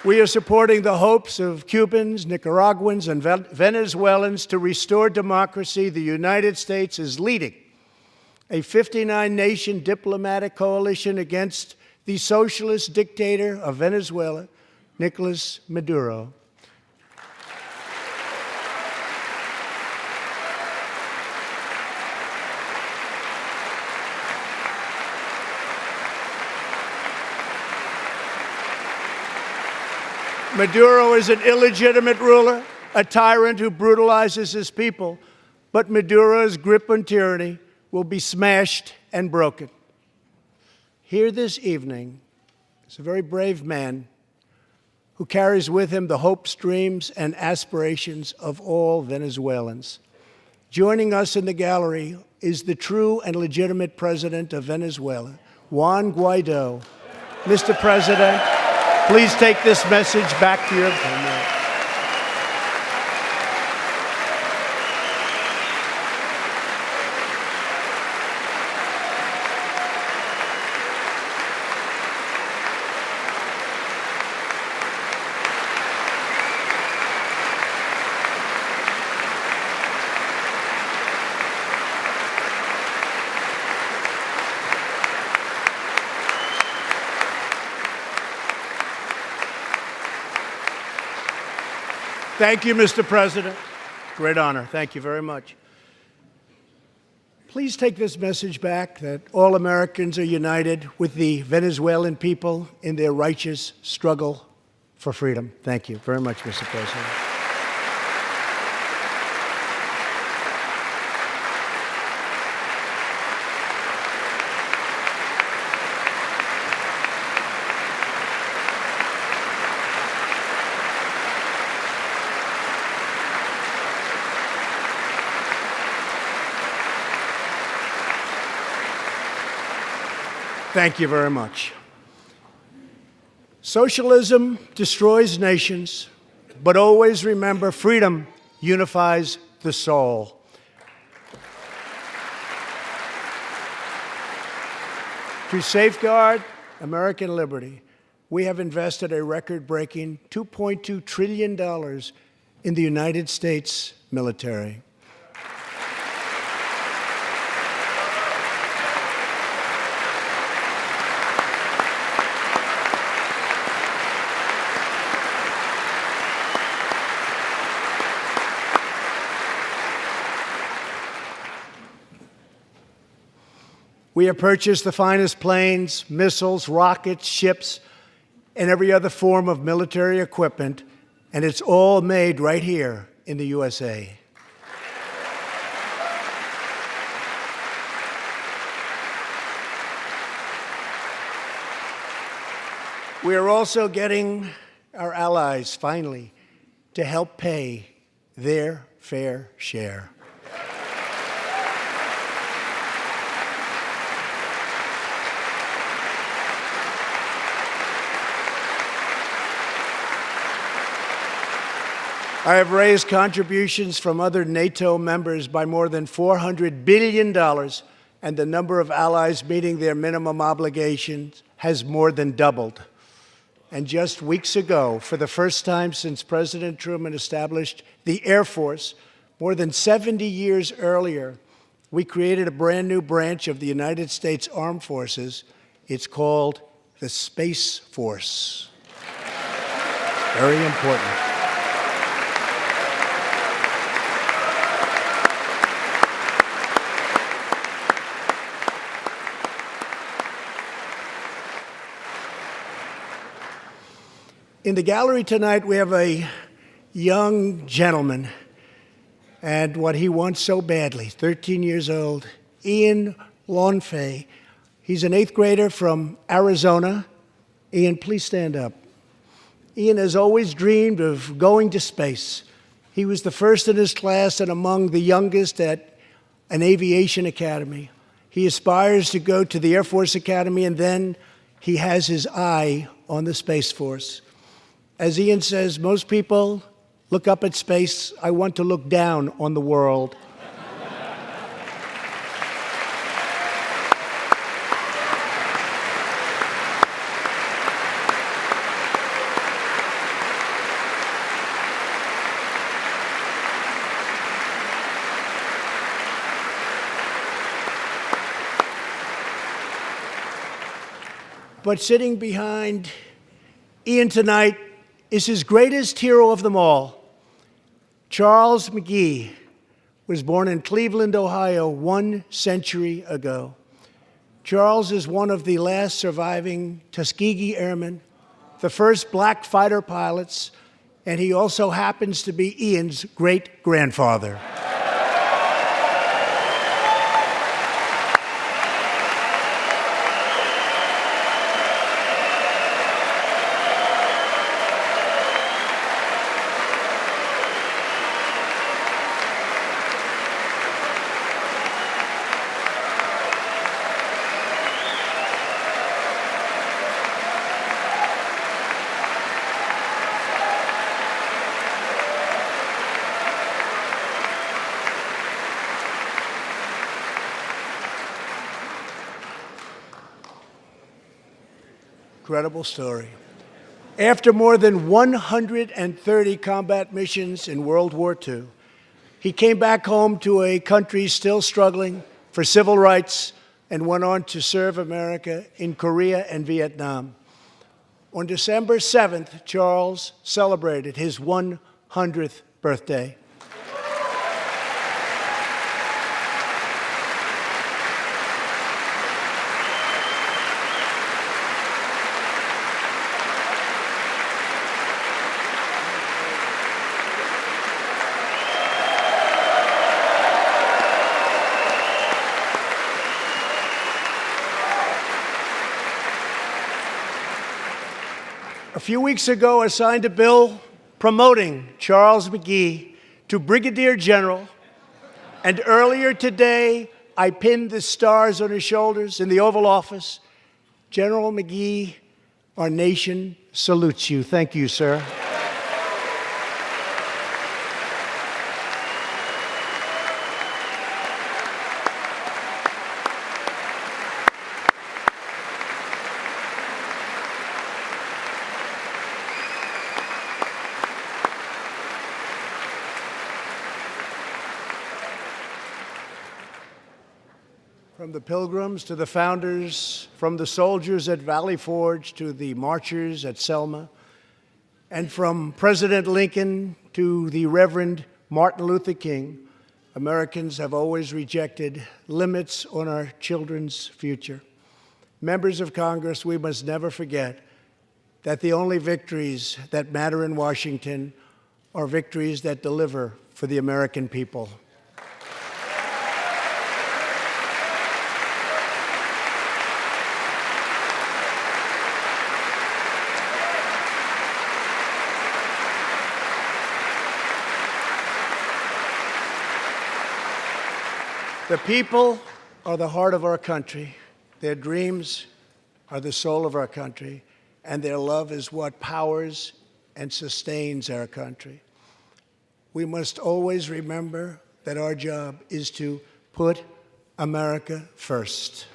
We are supporting the hopes of Cubans, Nicaraguans, and Venezuelans to restore democracy. The United States is leading a 59-nation diplomatic coalition against the socialist dictator of Venezuela, Nicolas Maduro. Maduro is an illegitimate ruler, a tyrant who brutalizes his people, but Maduro's grip on tyranny will be smashed and broken. Here this evening is a very brave man who carries with him the hopes, dreams, and aspirations of all Venezuelans. Joining us in the gallery is the true and legitimate president of Venezuela, Juan Guaido. Mr. President, please take this message back to your homeland. Thank you, Mr. President. Great honor. Thank you very much. Please take this message back that all Americans are united with the Venezuelan people in their righteous struggle for freedom. Thank you very much, Mr. President. Thank you very much. Socialism destroys nations, but always remember, freedom unifies the soul. To safeguard American liberty, we have invested a record-breaking $2.2 trillion in the United States military. We have purchased the finest planes, missiles, rockets, ships, and every other form of military equipment, and it's all made right here in the USA. We are also getting our allies, finally, to help pay their fair share. I have raised contributions from other NATO members by more than $400 billion, and the number of allies meeting their minimum obligations has more than doubled. And just weeks ago, for the first time since President Truman established the Air Force, more than 70 years earlier, we created a brand new branch of the United States Armed Forces. It's called the Space Force. Very important. In the gallery tonight, we have a young gentleman and what he wants so badly, 13 years old, Ian Lawnfay. He's an 8th grader from Arizona. Ian, please stand up. Ian has always dreamed of going to space. He was the first in his class and among the youngest at an aviation academy. He aspires to go to the Air Force Academy, and then he has his eye on the Space Force. As Ian says, most people look up at space. I want to look down on the world. But sitting behind Ian tonight is his greatest hero of them all. Charles McGee was born in Cleveland, Ohio, 1 century ago. Charles is one of the last surviving Tuskegee Airmen, the first black fighter pilots, and he also happens to be Ian's great-grandfather. Incredible story. After more than 130 combat missions in World War II, he came back home to a country still struggling for civil rights and went on to serve America in Korea and Vietnam. On December 7th, Charles celebrated his 100th birthday. A few weeks ago, I signed a bill promoting Charles McGee to Brigadier General, and earlier today, I pinned the stars on his shoulders in the Oval Office. General McGee, our nation salutes you. Thank you, sir. From the Pilgrims to the founders, from the soldiers at Valley Forge to the marchers at Selma, and from President Lincoln to the Reverend Martin Luther King, Americans have always rejected limits on our children's future. Members of Congress, we must never forget that the only victories that matter in Washington are victories that deliver for the American people. The people are the heart of our country. Their dreams are the soul of our country, and their love is what powers and sustains our country. We must always remember that our job is to put America first.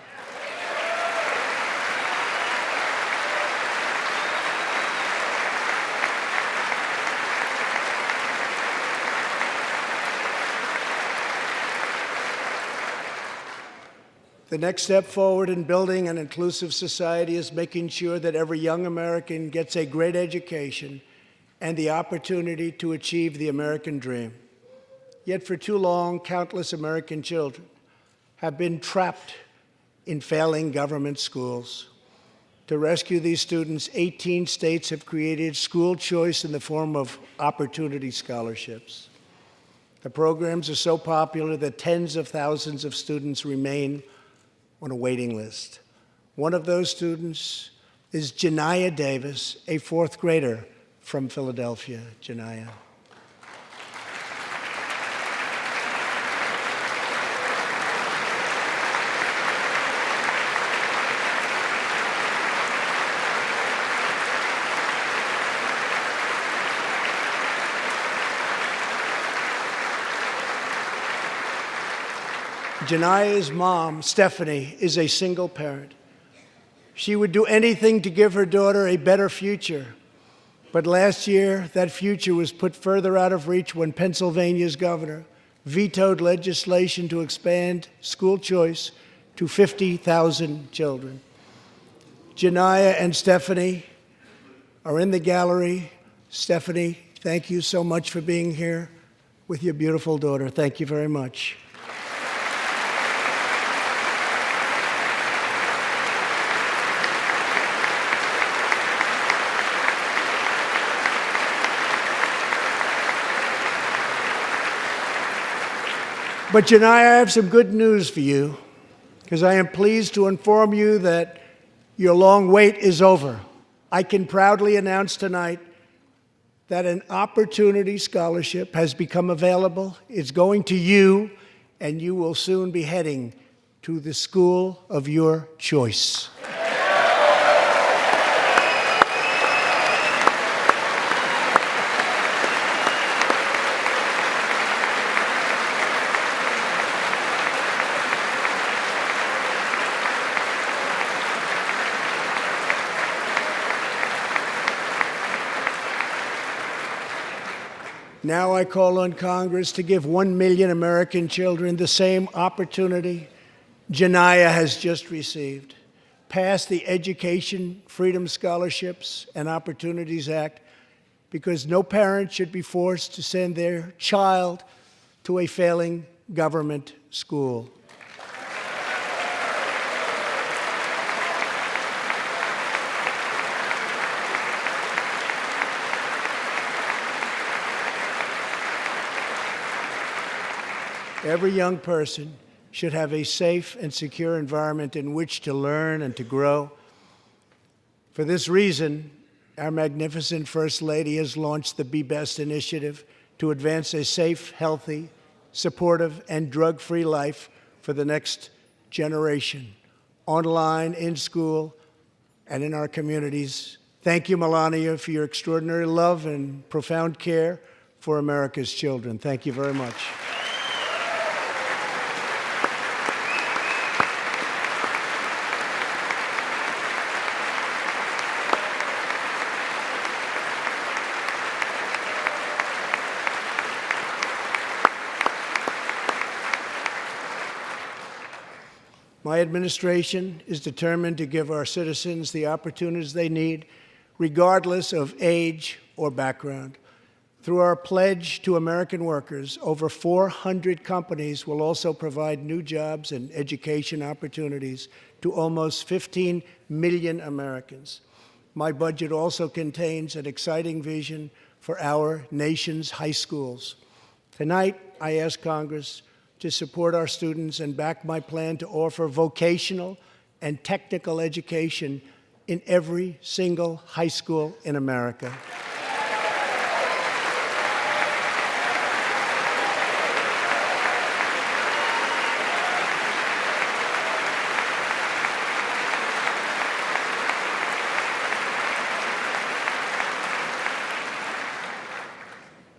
The next step forward in building an inclusive society is making sure that every young American gets a great education and the opportunity to achieve the American dream. Yet for too long, countless American children have been trapped in failing government schools. To rescue these students, 18 states have created school choice in the form of opportunity scholarships. The programs are so popular that tens of thousands of students remain on a waiting list. One of those students is Janiyah Davis, a fourth grader from Philadelphia. Janiyah. Janiyah's mom, Stephanie, is a single parent. She would do anything to give her daughter a better future. But last year, that future was put further out of reach when Pennsylvania's governor vetoed legislation to expand school choice to 50,000 children. Janiyah and Stephanie are in the gallery. Stephanie, thank you so much for being here with your beautiful daughter. Thank you very much. But Janiyah, I have some good news for you, because I am pleased to inform you that your long wait is over. I can proudly announce tonight that an opportunity scholarship has become available. It's going to you, and you will soon be heading to the school of your choice. Now I call on Congress to give 1 million American children the same opportunity Janiyah has just received. Pass the Education Freedom Scholarships and Opportunities Act, because no parent should be forced to send their child to a failing government school. Every young person should have a safe and secure environment in which to learn and to grow. For this reason, our magnificent First Lady has launched the Be Best initiative to advance a safe, healthy, supportive, and drug-free life for the next generation, online, in school, and in our communities. Thank you, Melania, for your extraordinary love and profound care for America's children. Thank you very much. My administration is determined to give our citizens the opportunities they need, regardless of age or background. Through our pledge to American workers, over 400 companies will also provide new jobs and education opportunities to almost 15 million Americans. My budget also contains an exciting vision for our nation's high schools. Tonight, I ask Congress to support our students and back my plan to offer vocational and technical education in every single high school in America.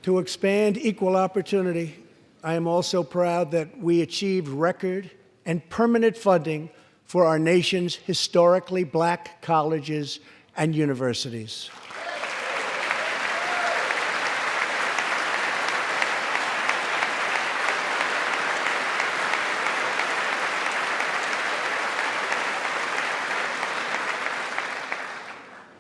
To expand equal opportunity, I am also proud that we achieved record and permanent funding for our nation's historically black colleges and universities.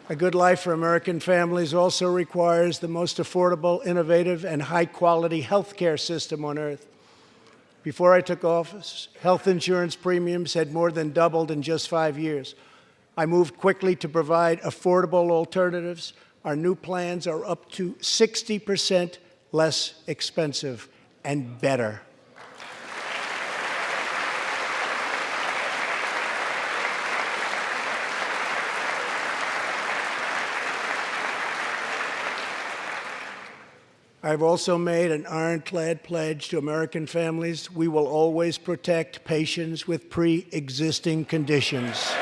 A good life for American families also requires the most affordable, innovative, and high-quality health care system on earth. Before I took office, health insurance premiums had more than doubled in just 5 years. I moved quickly to provide affordable alternatives. Our new plans are up to 60% less expensive and better. I've also made an ironclad pledge to American families. We will always protect patients with pre-existing conditions.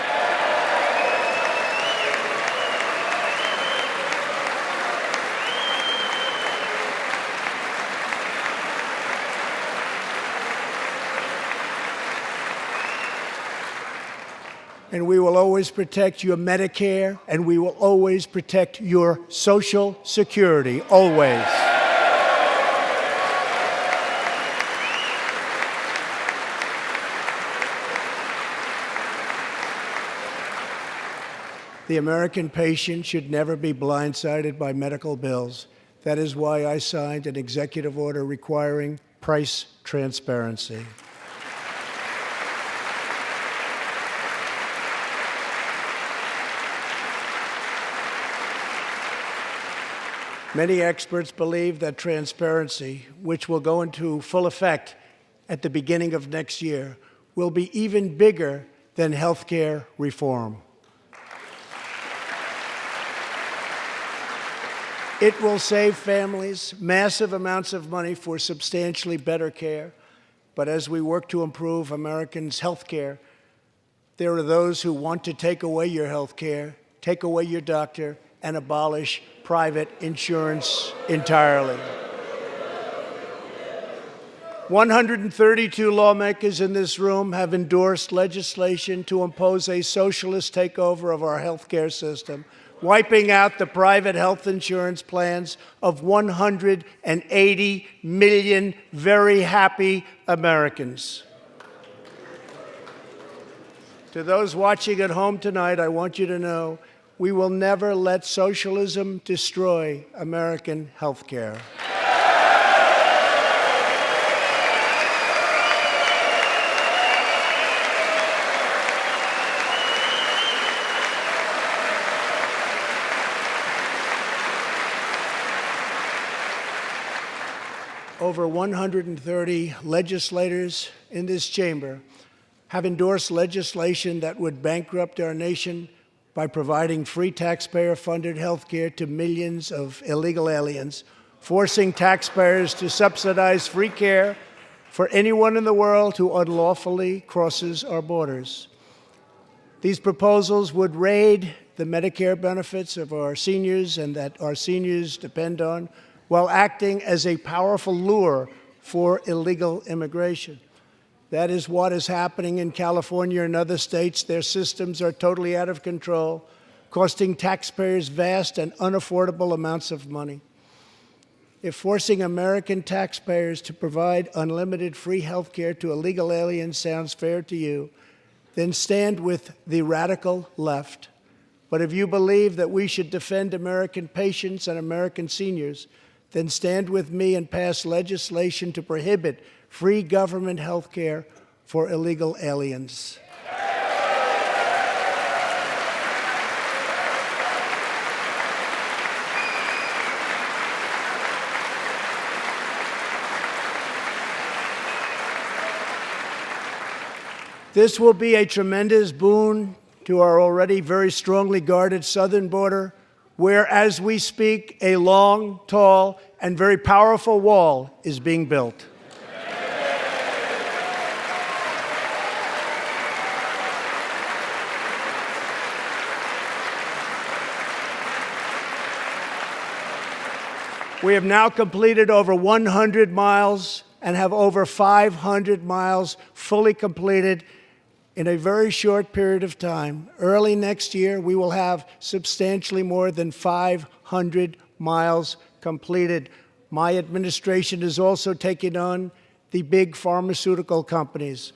And we will always protect your Medicare, and we will always protect your Social Security, always. The American patient should never be blindsided by medical bills. That is why I signed an executive order requiring price transparency. Many experts believe that transparency, which will go into full effect at the beginning of next year, will be even bigger than health care reform. It will save families massive amounts of money for substantially better care. But as we work to improve Americans' health care, there are those who want to take away your health care, take away your doctor, and abolish private insurance entirely. 132 lawmakers in this room have endorsed legislation to impose a socialist takeover of our health care system, wiping out the private health insurance plans of 180 million very happy Americans. To those watching at home tonight, I want you to know we will never let socialism destroy American health care. Over 130 legislators in this chamber have endorsed legislation that would bankrupt our nation by providing free taxpayer-funded health care to millions of illegal aliens, forcing taxpayers to subsidize free care for anyone in the world who unlawfully crosses our borders. These proposals would raid the Medicare benefits of our seniors and that our seniors depend on, while acting as a powerful lure for illegal immigration. That is what is happening in California and other states. Their systems are totally out of control, costing taxpayers vast and unaffordable amounts of money. If forcing American taxpayers to provide unlimited free health care to illegal aliens sounds fair to you, then stand with the radical left. But if you believe that we should defend American patients and American seniors, then stand with me and pass legislation to prohibit free government health care for illegal aliens. This will be a tremendous boon to our already very strongly guarded southern border, where, as we speak, a long, tall, and very powerful wall is being built. We have now completed over 100 miles and have over 500 miles fully completed in a very short period of time. Early next year, we will have substantially more than 500 miles completed. My administration is also taking on the big pharmaceutical companies.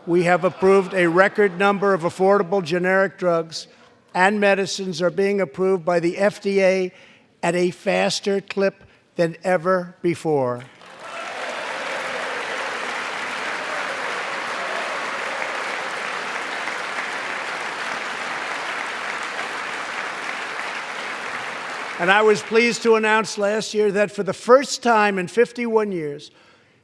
We have approved a record number of affordable generic drugs, and medicines are being approved by the FDA at a faster clip than ever before. And I was pleased to announce last year that for the first time in 51 years,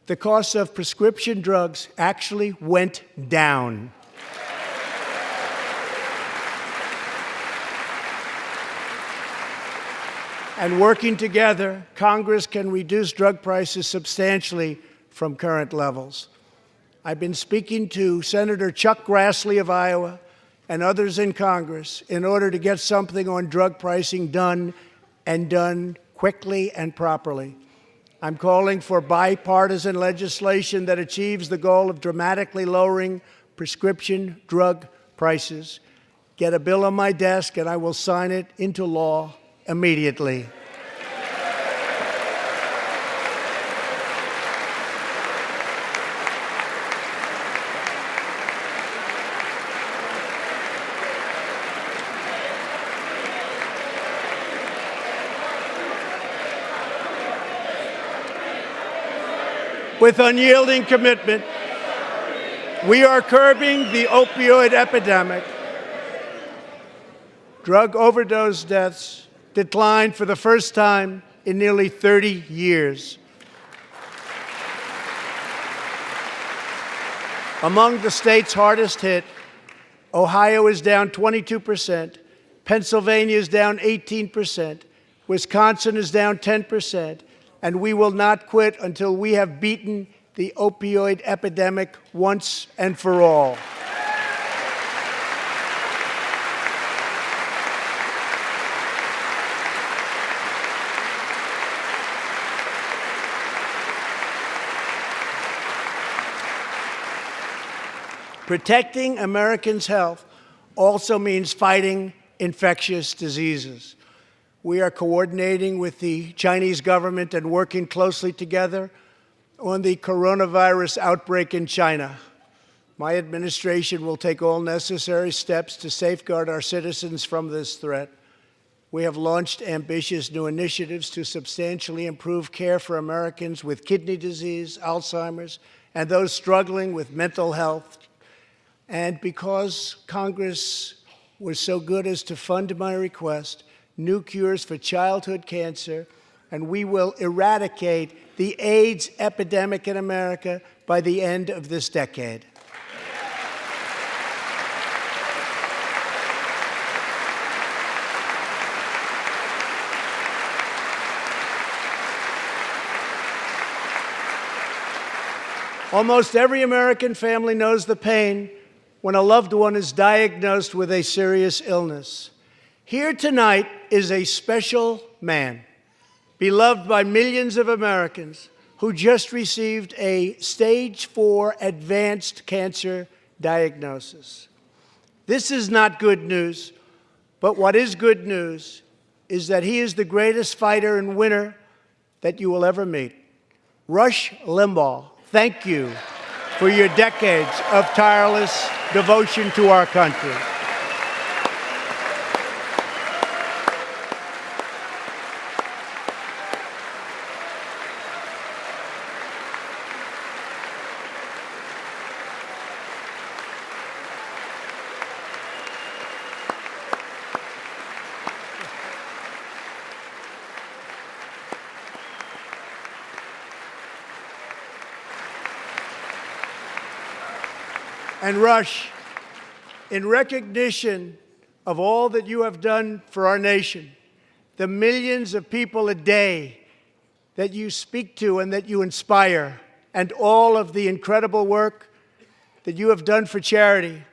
the cost of prescription drugs actually went down. And working together, Congress can reduce drug prices substantially from current levels. I've been speaking to Senator Chuck Grassley of Iowa and others in Congress in order to get something on drug pricing done, and done quickly and properly. I'm calling for bipartisan legislation that achieves the goal of dramatically lowering prescription drug prices. Get a bill on my desk and I will sign it into law immediately. With unyielding commitment, we are curbing the opioid epidemic. Drug overdose deaths declined for the first time in nearly 30 years. Among the states hardest hit, Ohio is down 22%, Pennsylvania is down 18%, Wisconsin is down 10%, and we will not quit until we have beaten the opioid epidemic once and for all. Protecting Americans' health also means fighting infectious diseases. We are coordinating with the Chinese government and working closely together on the coronavirus outbreak in China. My administration will take all necessary steps to safeguard our citizens from this threat. We have launched ambitious new initiatives to substantially improve care for Americans with kidney disease, Alzheimer's, and those struggling with mental health. And because Congress was so good as to fund my request, new cures for childhood cancer, and we will eradicate the AIDS epidemic in America by the end of this decade. Almost every American family knows the pain when a loved one is diagnosed with a serious illness. Here tonight is a special man, beloved by millions of Americans, who just received a stage 4 advanced cancer diagnosis. This is not good news, but what is good news is that he is the greatest fighter and winner that you will ever meet. Rush Limbaugh, thank you for your decades of tireless devotion to our country. And Rush, in recognition of all that you have done for our nation, the millions of people a day that you speak to and that you inspire, and all of the incredible work that you have done for charity,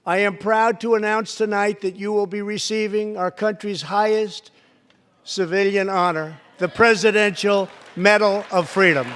I am proud to announce tonight that you will be receiving our country's highest civilian honor, the Presidential Medal of Freedom.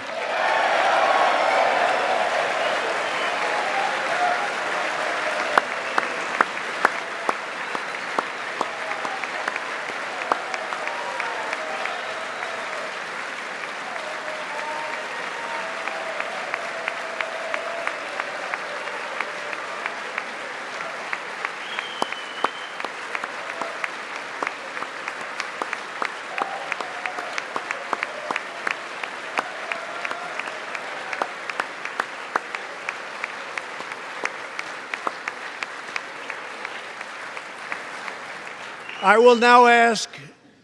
I will now ask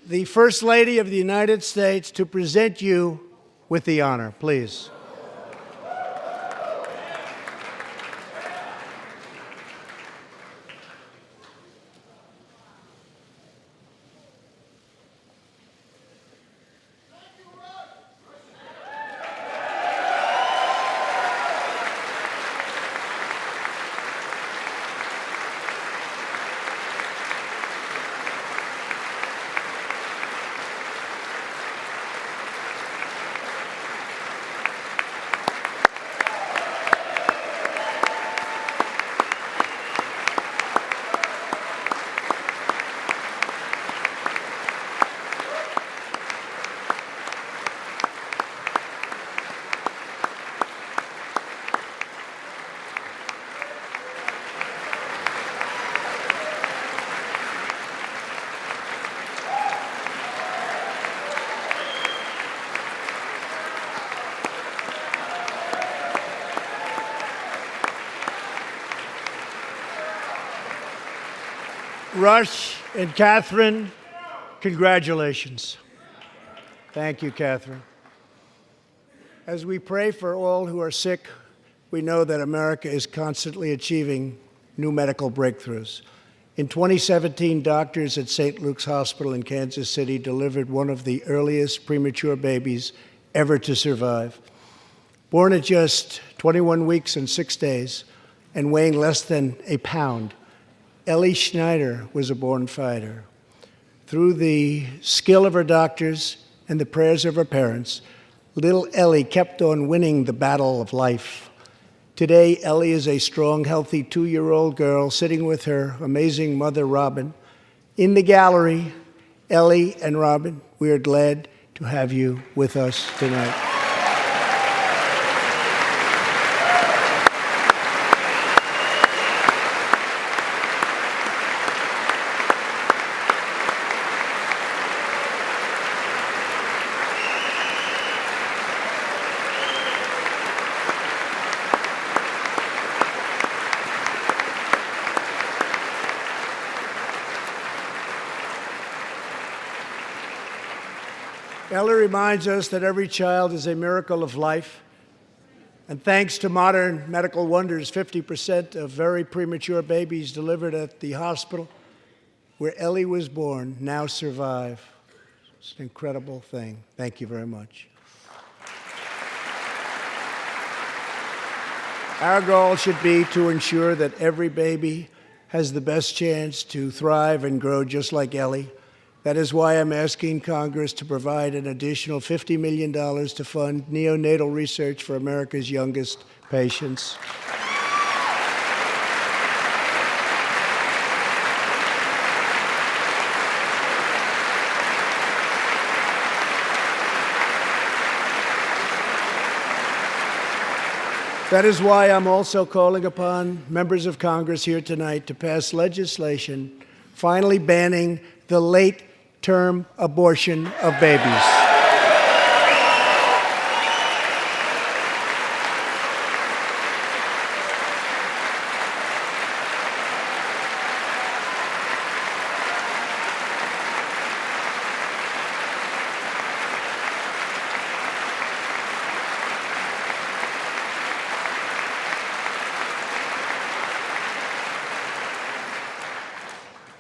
the First Lady of the United States to present you with the honor, please. Rush and Catherine, congratulations. Thank you, Catherine. As we pray for all who are sick, we know that America is constantly achieving new medical breakthroughs. In 2017, doctors at St. Luke's Hospital in Kansas City delivered one of the earliest premature babies ever to survive. Born at just 21 weeks and 6 days and weighing less than a pound, Ellie Schneider was a born fighter. Through the skill of her doctors and the prayers of her parents, little Ellie kept on winning the battle of life. Today, Ellie is a strong, healthy 2-year-old girl sitting with her amazing mother, Robin. In the gallery, Ellie and Robin, we are glad to have you with us tonight. Ellie reminds us that every child is a miracle of life. And thanks to modern medical wonders, 50% of very premature babies delivered at the hospital where Ellie was born now survive. It's an incredible thing. Thank you very much. Our goal should be to ensure that every baby has the best chance to thrive and grow just like Ellie. That is why I'm asking Congress to provide an additional $50 million to fund neonatal research for America's youngest patients. That is why I'm also calling upon members of Congress here tonight to pass legislation finally banning the late-term abortion of babies.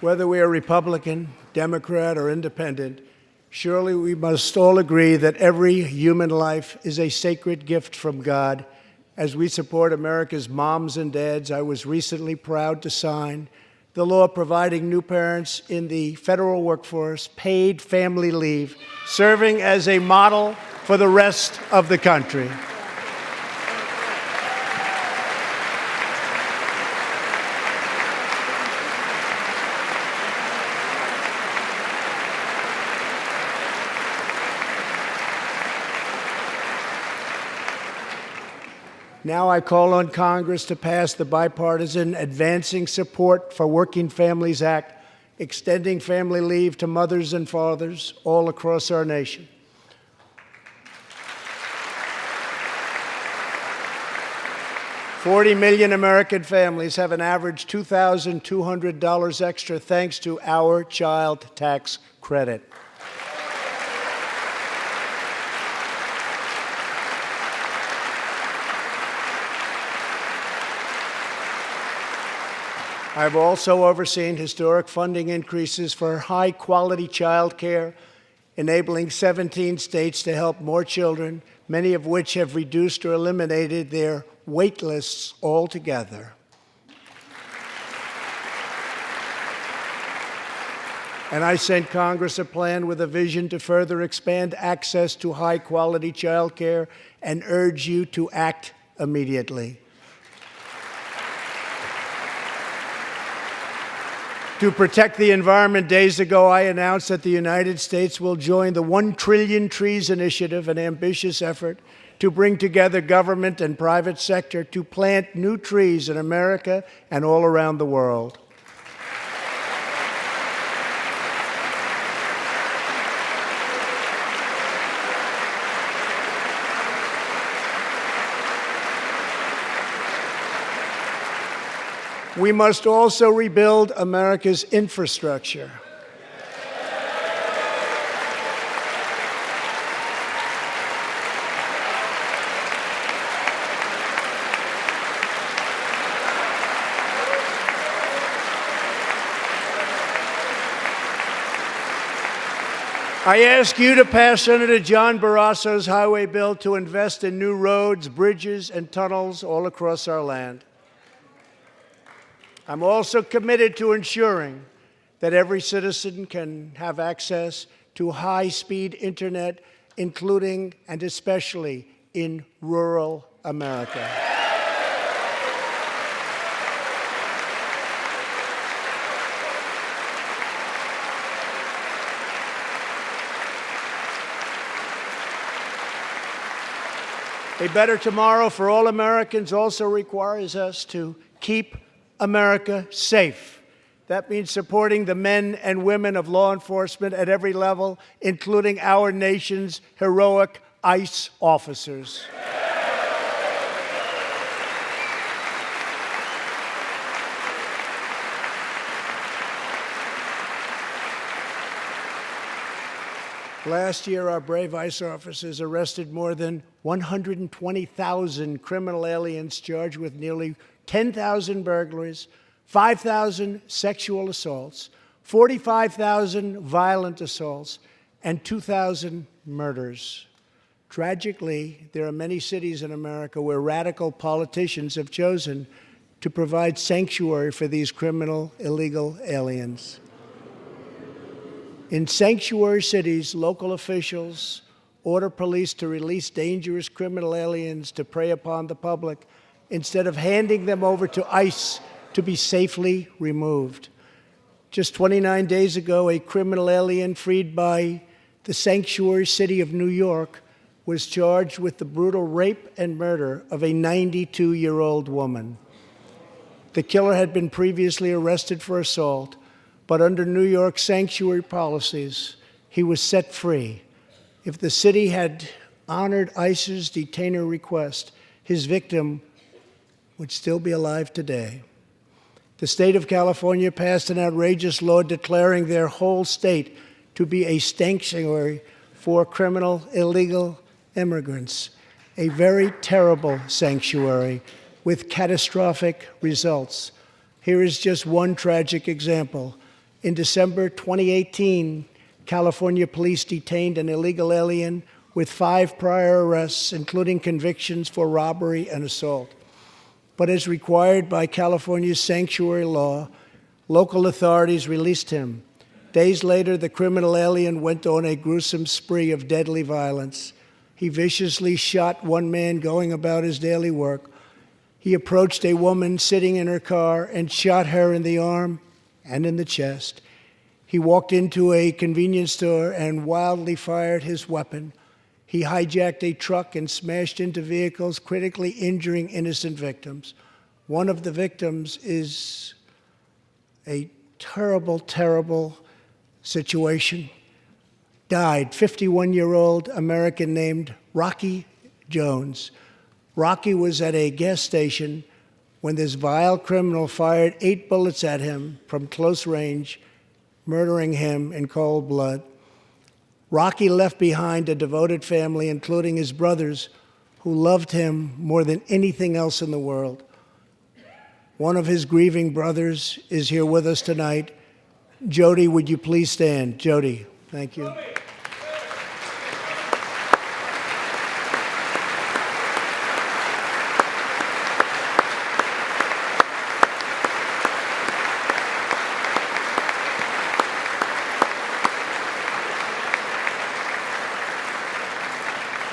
Whether we are Republican, Democrat, or Independent, surely we must all agree that every human life is a sacred gift from God. As we support America's moms and dads, I was recently proud to sign the law providing new parents in the federal workforce paid family leave, serving as a model for the rest of the country. Now I call on Congress to pass the bipartisan Advancing Support for Working Families Act, extending family leave to mothers and fathers all across our nation. $40 million American families have an average $2,200 extra thanks to our child tax credit. I've also overseen historic funding increases for high-quality child care, enabling 17 states to help more children, many of which have reduced or eliminated their wait lists altogether. And I sent Congress a plan with a vision to further expand access to high-quality child care and urge you to act immediately. To protect the environment, days ago I announced that the United States will join the 1 Trillion Trees Initiative, an ambitious effort to bring together government and private sector to plant new trees in America and all around the world. We must also rebuild America's infrastructure. I ask you to pass Senator John Barrasso's highway bill to invest in new roads, bridges, and tunnels all across our land. I'm also committed to ensuring that every citizen can have access to high-speed internet, including and especially in rural America. A better tomorrow for all Americans also requires us to keep America safe. That means supporting the men and women of law enforcement at every level, including our nation's heroic ICE officers. Last year, our brave ICE officers arrested more than 120,000 criminal aliens charged with nearly 10,000 burglaries, 5,000 sexual assaults, 45,000 violent assaults, and 2,000 murders. Tragically, there are many cities in America where radical politicians have chosen to provide sanctuary for these criminal illegal aliens. In sanctuary cities, local officials order police to release dangerous criminal aliens to prey upon the public instead of handing them over to ICE to be safely removed. Just 29 days ago, a criminal alien freed by the sanctuary city of New York was charged with the brutal rape and murder of a 92-year-old woman. The killer had been previously arrested for assault, but under New York sanctuary policies, he was set free. If the city had honored ICE's detainer request, his victim would still be alive today. The state of California passed an outrageous law declaring their whole state to be a sanctuary for criminal illegal immigrants, a very terrible sanctuary with catastrophic results. Here is just one tragic example. In December 2018, California police detained an illegal alien with 5 prior arrests, including convictions for robbery and assault. But as required by California's sanctuary law, local authorities released him. Days later, the criminal alien went on a gruesome spree of deadly violence. He viciously shot one man going about his daily work. He approached a woman sitting in her car and shot her in the arm and in the chest. He walked into a convenience store and wildly fired his weapon. He hijacked a truck and smashed into vehicles, critically injuring innocent victims. One of the victims is a terrible, terrible situation. Died, 51-year-old American named Rocky Jones. Rocky was at a gas station when this vile criminal fired 8 bullets at him from close range, murdering him in cold blood. Rocky left behind a devoted family, including his brothers, who loved him more than anything else in the world. One of his grieving brothers is here with us tonight. Jody, would you please stand? Jody, thank you.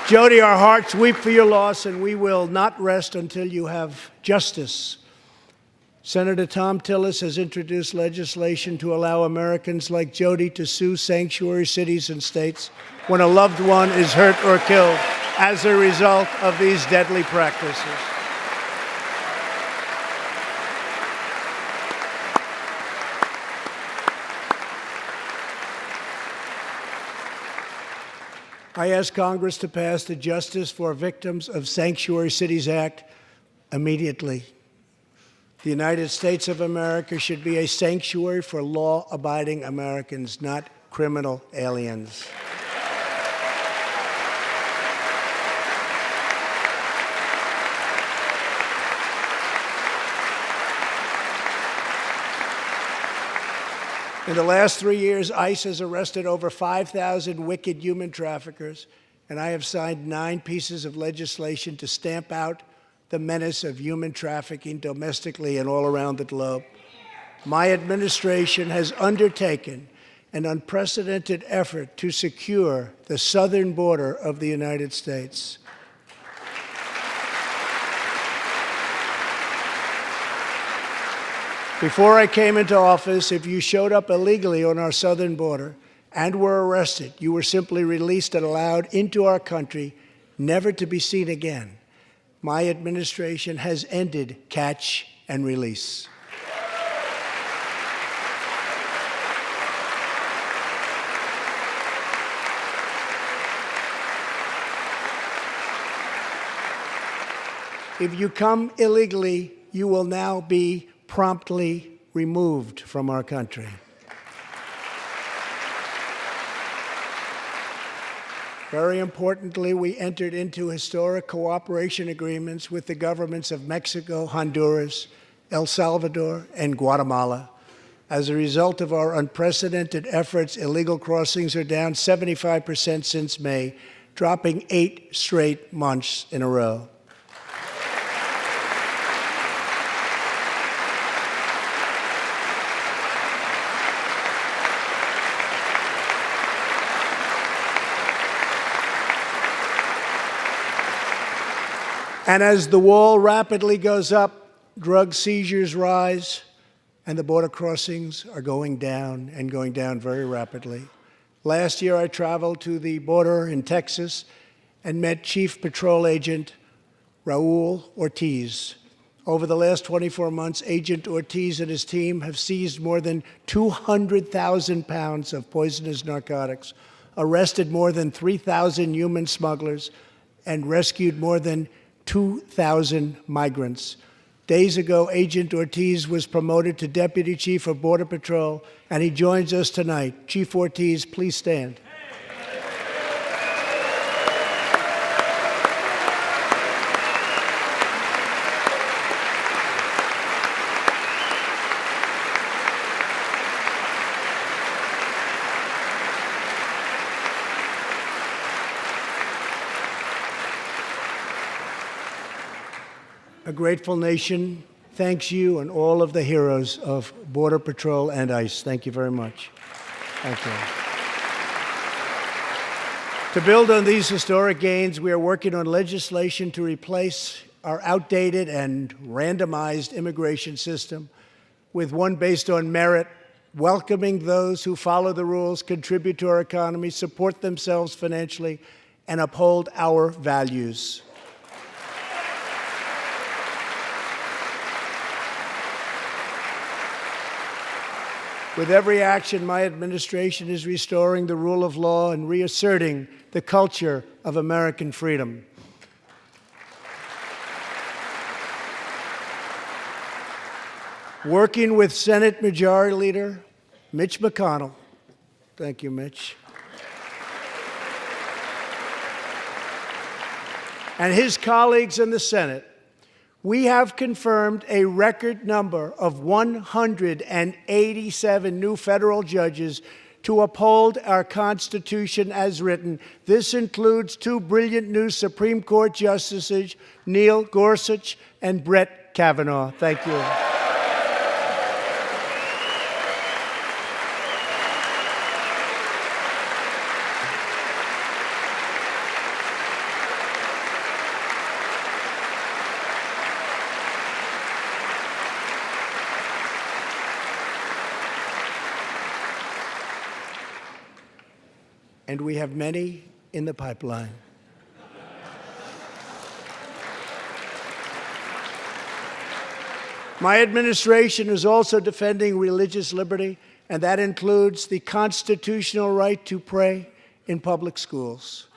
Jody, our hearts weep for your loss, and we will not rest until you have justice. Senator Tom Tillis has introduced legislation to allow Americans like Jody to sue sanctuary cities and states when a loved one is hurt or killed as a result of these deadly practices. I ask Congress to pass the Justice for Victims of Sanctuary Cities Act immediately. The United States of America should be a sanctuary for law-abiding Americans, not criminal aliens. In the last 3 years, ICE has arrested over 5,000 wicked human traffickers, and I have signed 9 pieces of legislation to stamp out the menace of human trafficking domestically and all around the globe. My administration has undertaken an unprecedented effort to secure the southern border of the United States. Before I came into office, if you showed up illegally on our southern border and were arrested, you were simply released and allowed into our country, never to be seen again. My administration has ended catch and release. If you come illegally, you will now be promptly removed from our country. Very importantly, we entered into historic cooperation agreements with the governments of Mexico, Honduras, El Salvador, and Guatemala. As a result of our unprecedented efforts, illegal crossings are down 75% since May, dropping 8 straight months in a row. And as the wall rapidly goes up, drug seizures rise, and the border crossings are going down and going down very rapidly. Last year, I traveled to the border in Texas and met Chief Patrol Agent Raul Ortiz. Over the last 24 months, Agent Ortiz and his team have seized more than 200,000 pounds of poisonous narcotics, arrested more than 3,000 human smugglers, and rescued more than 2,000 migrants. Days ago, Agent Ortiz was promoted to Deputy Chief of Border Patrol, and he joins us tonight. Chief Ortiz, please stand. A grateful nation thanks you and all of the heroes of Border Patrol and ICE. Thank you very much. Thank you. To build on these historic gains, we are working on legislation to replace our outdated and randomized immigration system with one based on merit, welcoming those who follow the rules, contribute to our economy, support themselves financially, and uphold our values. With every action, my administration is restoring the rule of law and reasserting the culture of American freedom. Working with Senate Majority Leader Mitch McConnell, thank you, Mitch, and his colleagues in the Senate, we have confirmed a record number of 187 new federal judges to uphold our Constitution as written. This includes 2 brilliant new Supreme Court justices, Neil Gorsuch and Brett Kavanaugh. Thank you. And we have many in the pipeline. My administration is also defending religious liberty, and that includes the constitutional right to pray in public schools.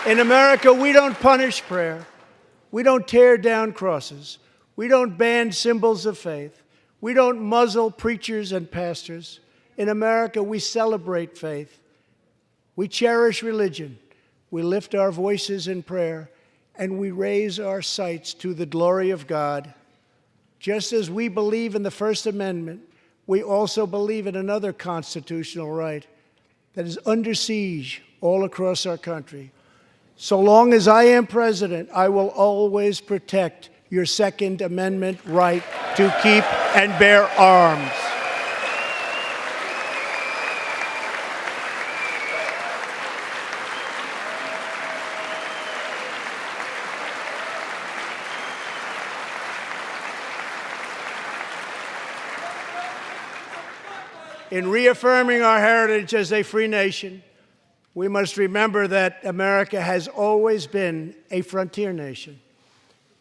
In America, we don't punish prayer. We don't tear down crosses. We don't ban symbols of faith. We don't muzzle preachers and pastors. In America, we celebrate faith. We cherish religion. We lift our voices in prayer, and we raise our sights to the glory of God. Just as we believe in the First Amendment, we also believe in another constitutional right that is under siege all across our country. So long as I am president, I will always protect your Second Amendment right to keep and bear arms. In reaffirming our heritage as a free nation, we must remember that America has always been a frontier nation.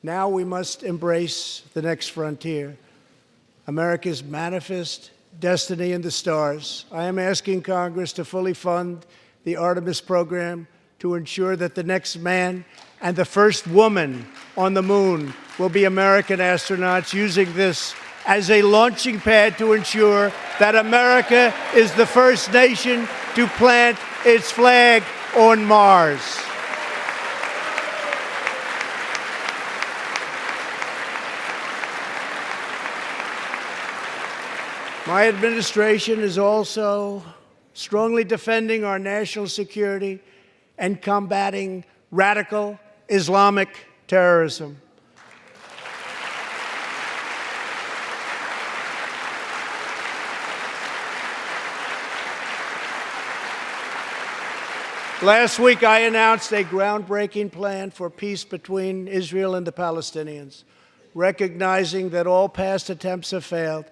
Now we must embrace the next frontier, America's manifest destiny in the stars. I am asking Congress to fully fund the Artemis program to ensure that the next man and the first woman on the moon will be American astronauts, using this as a launching pad to ensure that America is the first nation to plant its flag on Mars. My administration is also strongly defending our national security and combating radical Islamic terrorism. Last week, I announced a groundbreaking plan for peace between Israel and the Palestinians. Recognizing that all past attempts have failed,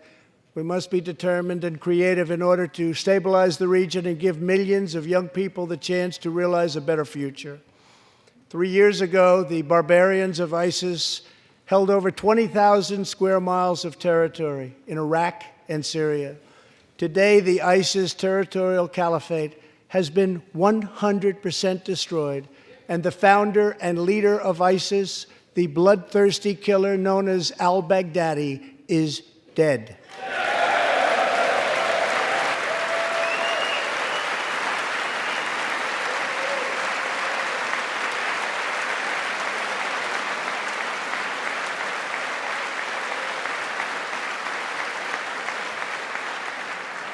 we must be determined and creative in order to stabilize the region and give millions of young people the chance to realize a better future. 3 years ago, the barbarians of ISIS held over 20,000 square miles of territory in Iraq and Syria. Today, the ISIS territorial caliphate has been 100% destroyed, and the founder and leader of ISIS, the bloodthirsty killer known as al-Baghdadi, is dead.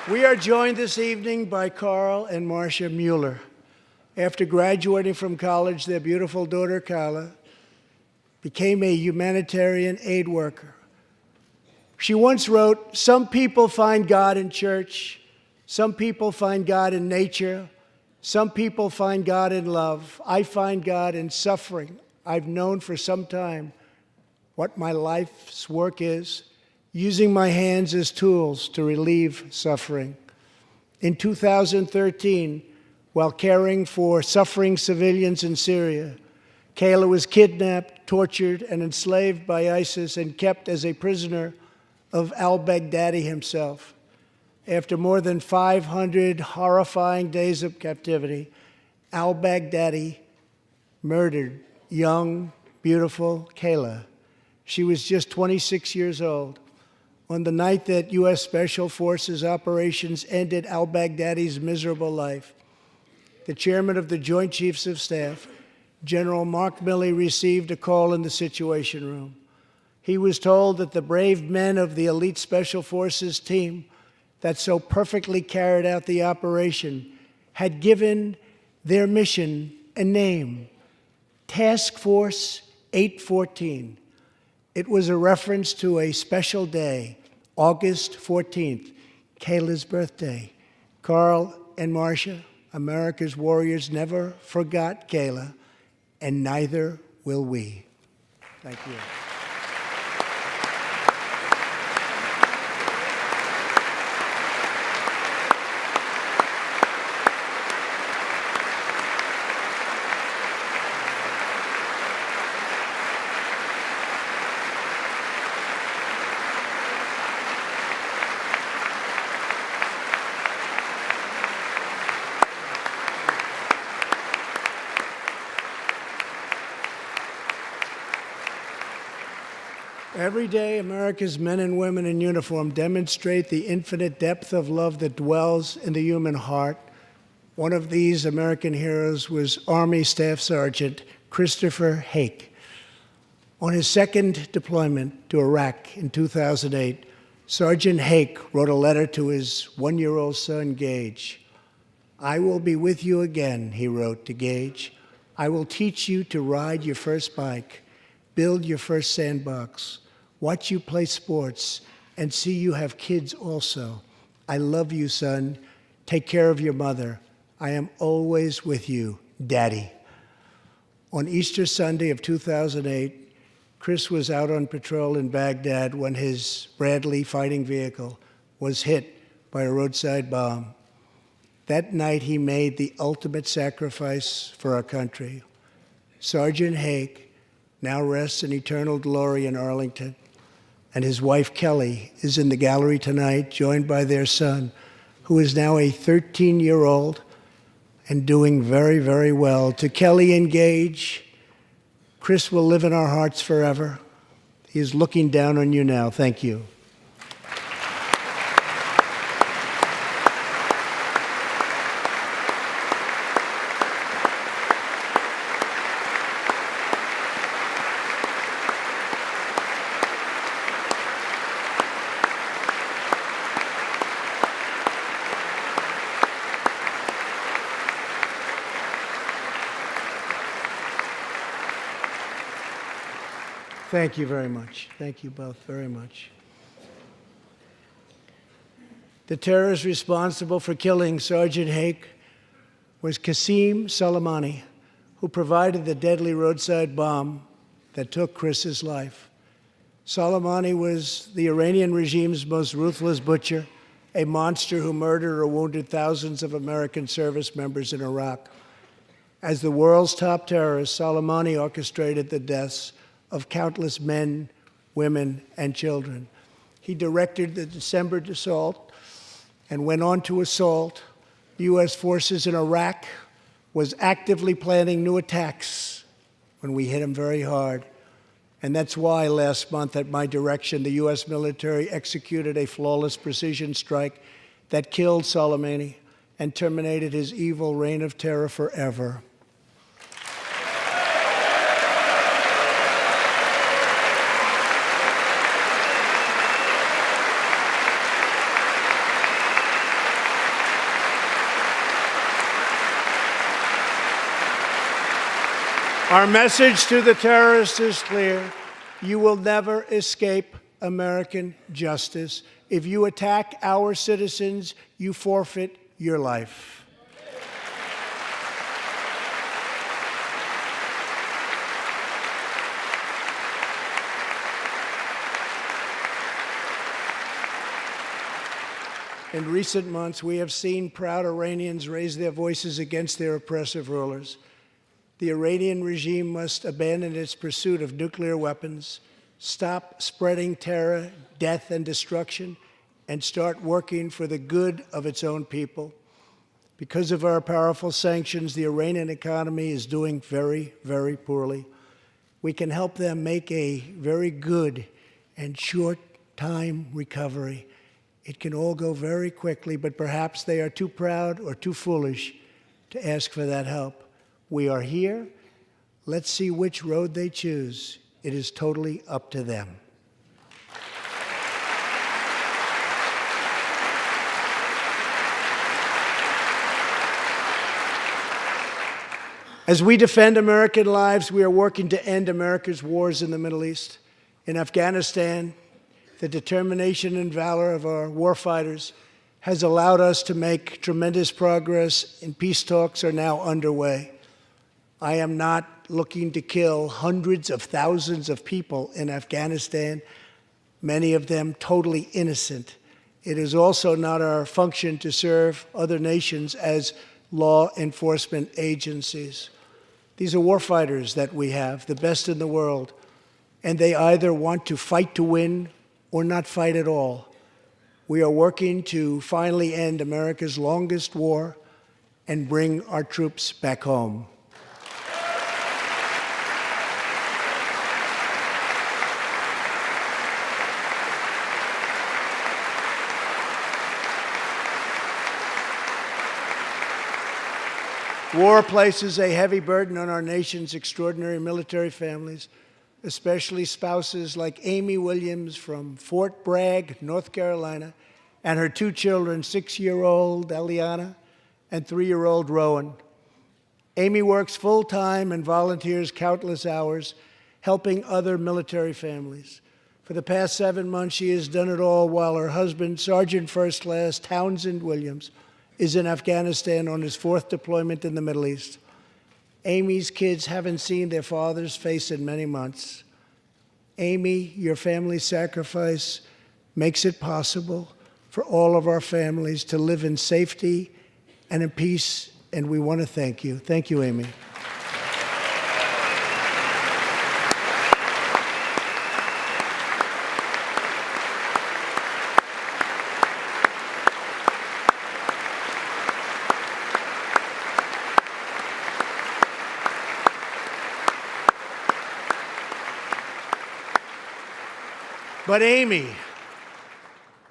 We are joined this evening by Carl and Marcia Mueller. After graduating from college, their beautiful daughter, Carla, became a humanitarian aid worker. She once wrote, "Some people find God in church, some people find God in nature, some people find God in love. I find God in suffering. I've known for some time what my life's work is, using my hands as tools to relieve suffering." In 2013, while caring for suffering civilians in Syria, Kayla was kidnapped, tortured, and enslaved by ISIS and kept as a prisoner of al-Baghdadi himself. After more than 500 horrifying days of captivity, al-Baghdadi murdered young, beautiful Kayla. She was just 26 years old. On the night that U.S. Special Forces operations ended al-Baghdadi's miserable life, the chairman of the Joint Chiefs of Staff, General Mark Milley, received a call in the Situation Room. He was told that the brave men of the elite Special Forces team that so perfectly carried out the operation had given their mission a name, Task Force 814. It was a reference to a special day, August 14th, Kayla's birthday. Carl and Marcia, America's warriors, never forgot Kayla, and neither will we. Thank you. Every day, America's men and women in uniform demonstrate the infinite depth of love that dwells in the human heart. One of these American heroes was Army Staff Sergeant Christopher Hake. On his second deployment to Iraq in 2008, Sergeant Hake wrote a letter to his one-year-old son, Gage. "I will be with you again," he wrote to Gage. "I will teach you to ride your first bike, build your first sandbox, watch you play sports, and see you have kids also. I love you, son. Take care of your mother. I am always with you, Daddy." On Easter Sunday of 2008, Chris was out on patrol in Baghdad when his Bradley fighting vehicle was hit by a roadside bomb. That night, he made the ultimate sacrifice for our country. Sergeant Hake now rests in eternal glory in Arlington, and his wife, Kelly, is in the gallery tonight, joined by their son, who is now a 13-year-old and doing very, very well. To Kelly and Gage, Chris will live in our hearts forever. He is looking down on you now. Thank you. Thank you very much. Thank you both very much. The terrorist responsible for killing Sergeant Hake was Qasem Soleimani, who provided the deadly roadside bomb that took Chris's life. Soleimani was the Iranian regime's most ruthless butcher, a monster who murdered or wounded thousands of American service members in Iraq. As the world's top terrorist, Soleimani orchestrated the deaths of countless men, women, and children. He directed the December assault and went on to assault U.S. forces in Iraq, was actively planning new attacks when we hit him very hard. And that's why last month, at my direction, the U.S. military executed a flawless precision strike that killed Soleimani and terminated his evil reign of terror forever. Our message to the terrorists is clear. You will never escape American justice. If you attack our citizens, you forfeit your life. In recent months, we have seen proud Iranians raise their voices against their oppressive rulers. The Iranian regime must abandon its pursuit of nuclear weapons, stop spreading terror, death, and destruction, and start working for the good of its own people. Because of our powerful sanctions, the Iranian economy is doing very, very poorly. We can help them make a very good and short-time recovery. It can all go very quickly, but perhaps they are too proud or too foolish to ask for that help. We are here. Let's see which road they choose. It is totally up to them. As we defend American lives, we are working to end America's wars in the Middle East. In Afghanistan, the determination and valor of our warfighters has allowed us to make tremendous progress, and peace talks are now underway. I am not looking to kill hundreds of thousands of people in Afghanistan, many of them totally innocent. It is also not our function to serve other nations as law enforcement agencies. These are warfighters that we have, the best in the world, and they either want to fight to win or not fight at all. We are working to finally end America's longest war and bring our troops back home. War places a heavy burden on our nation's extraordinary military families, especially spouses like Amy Williams from Fort Bragg, North Carolina, and her 2 children, 6-year-old Eliana and 3-year-old Rowan. Amy works full-time and volunteers countless hours helping other military families. For the past 7 months, she has done it all while her husband, Sergeant First Class Townsend Williams, is in Afghanistan on his 4th deployment in the Middle East. Amy's kids haven't seen their father's face in many months. Amy, your family's sacrifice makes it possible for all of our families to live in safety and in peace, and we want to thank you. Thank you, Amy. But Amy,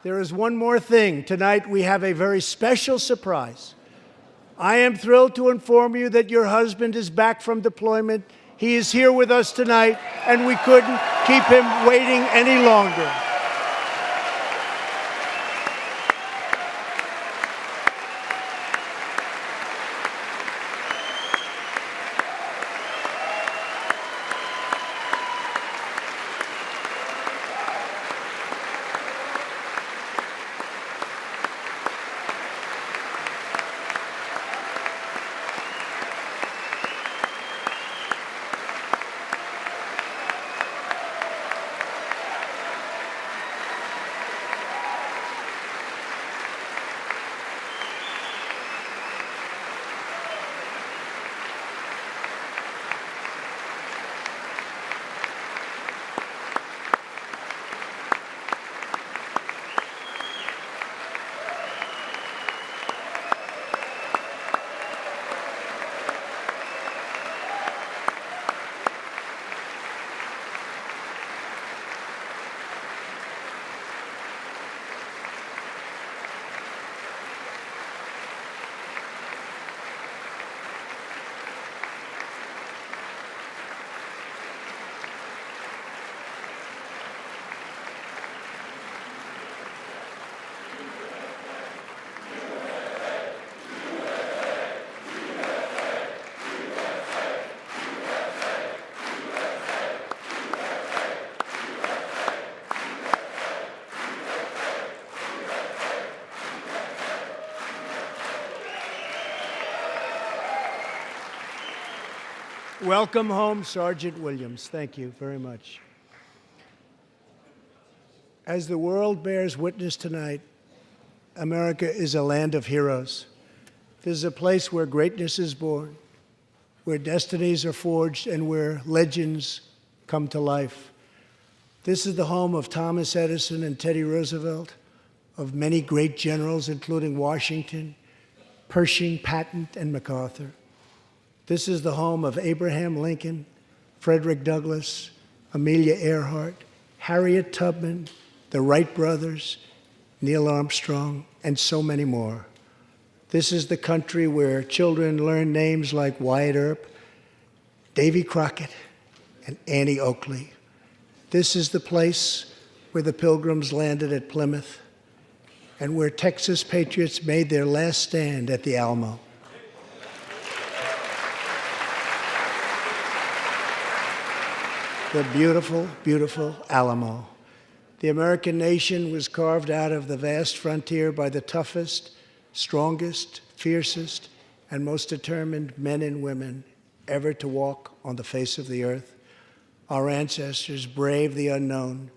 there is one more thing. Tonight we have a very special surprise. I am thrilled to inform you that your husband is back from deployment. He is here with us tonight, and we couldn't keep him waiting any longer. Welcome home, Sergeant Williams. Thank you very much. As the world bears witness tonight, America is a land of heroes. This is a place where greatness is born, where destinies are forged, and where legends come to life. This is the home of Thomas Edison and Teddy Roosevelt, of many great generals, including Washington, Pershing, Patton, and MacArthur. This is the home of Abraham Lincoln, Frederick Douglass, Amelia Earhart, Harriet Tubman, the Wright brothers, Neil Armstrong, and so many more. This is the country where children learn names like Wyatt Earp, Davy Crockett, and Annie Oakley. This is the place where the Pilgrims landed at Plymouth and where Texas patriots made their last stand at the Alamo. The beautiful, beautiful Alamo. The American nation was carved out of the vast frontier by the toughest, strongest, fiercest, and most determined men and women ever to walk on the face of the earth. Our ancestors braved the unknown,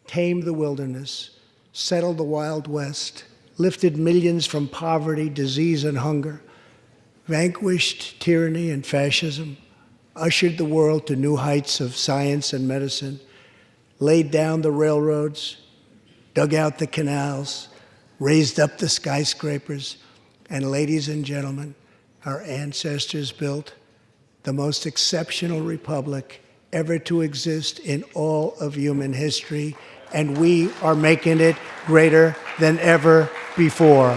tamed the wilderness, settled the Wild West, lifted millions from poverty, disease, and hunger, vanquished tyranny and fascism, ushered the world to new heights of science and medicine, laid down the railroads, dug out the canals, raised up the skyscrapers, and ladies and gentlemen, our ancestors built the most exceptional republic ever to exist in all of human history, and we are making it greater than ever before.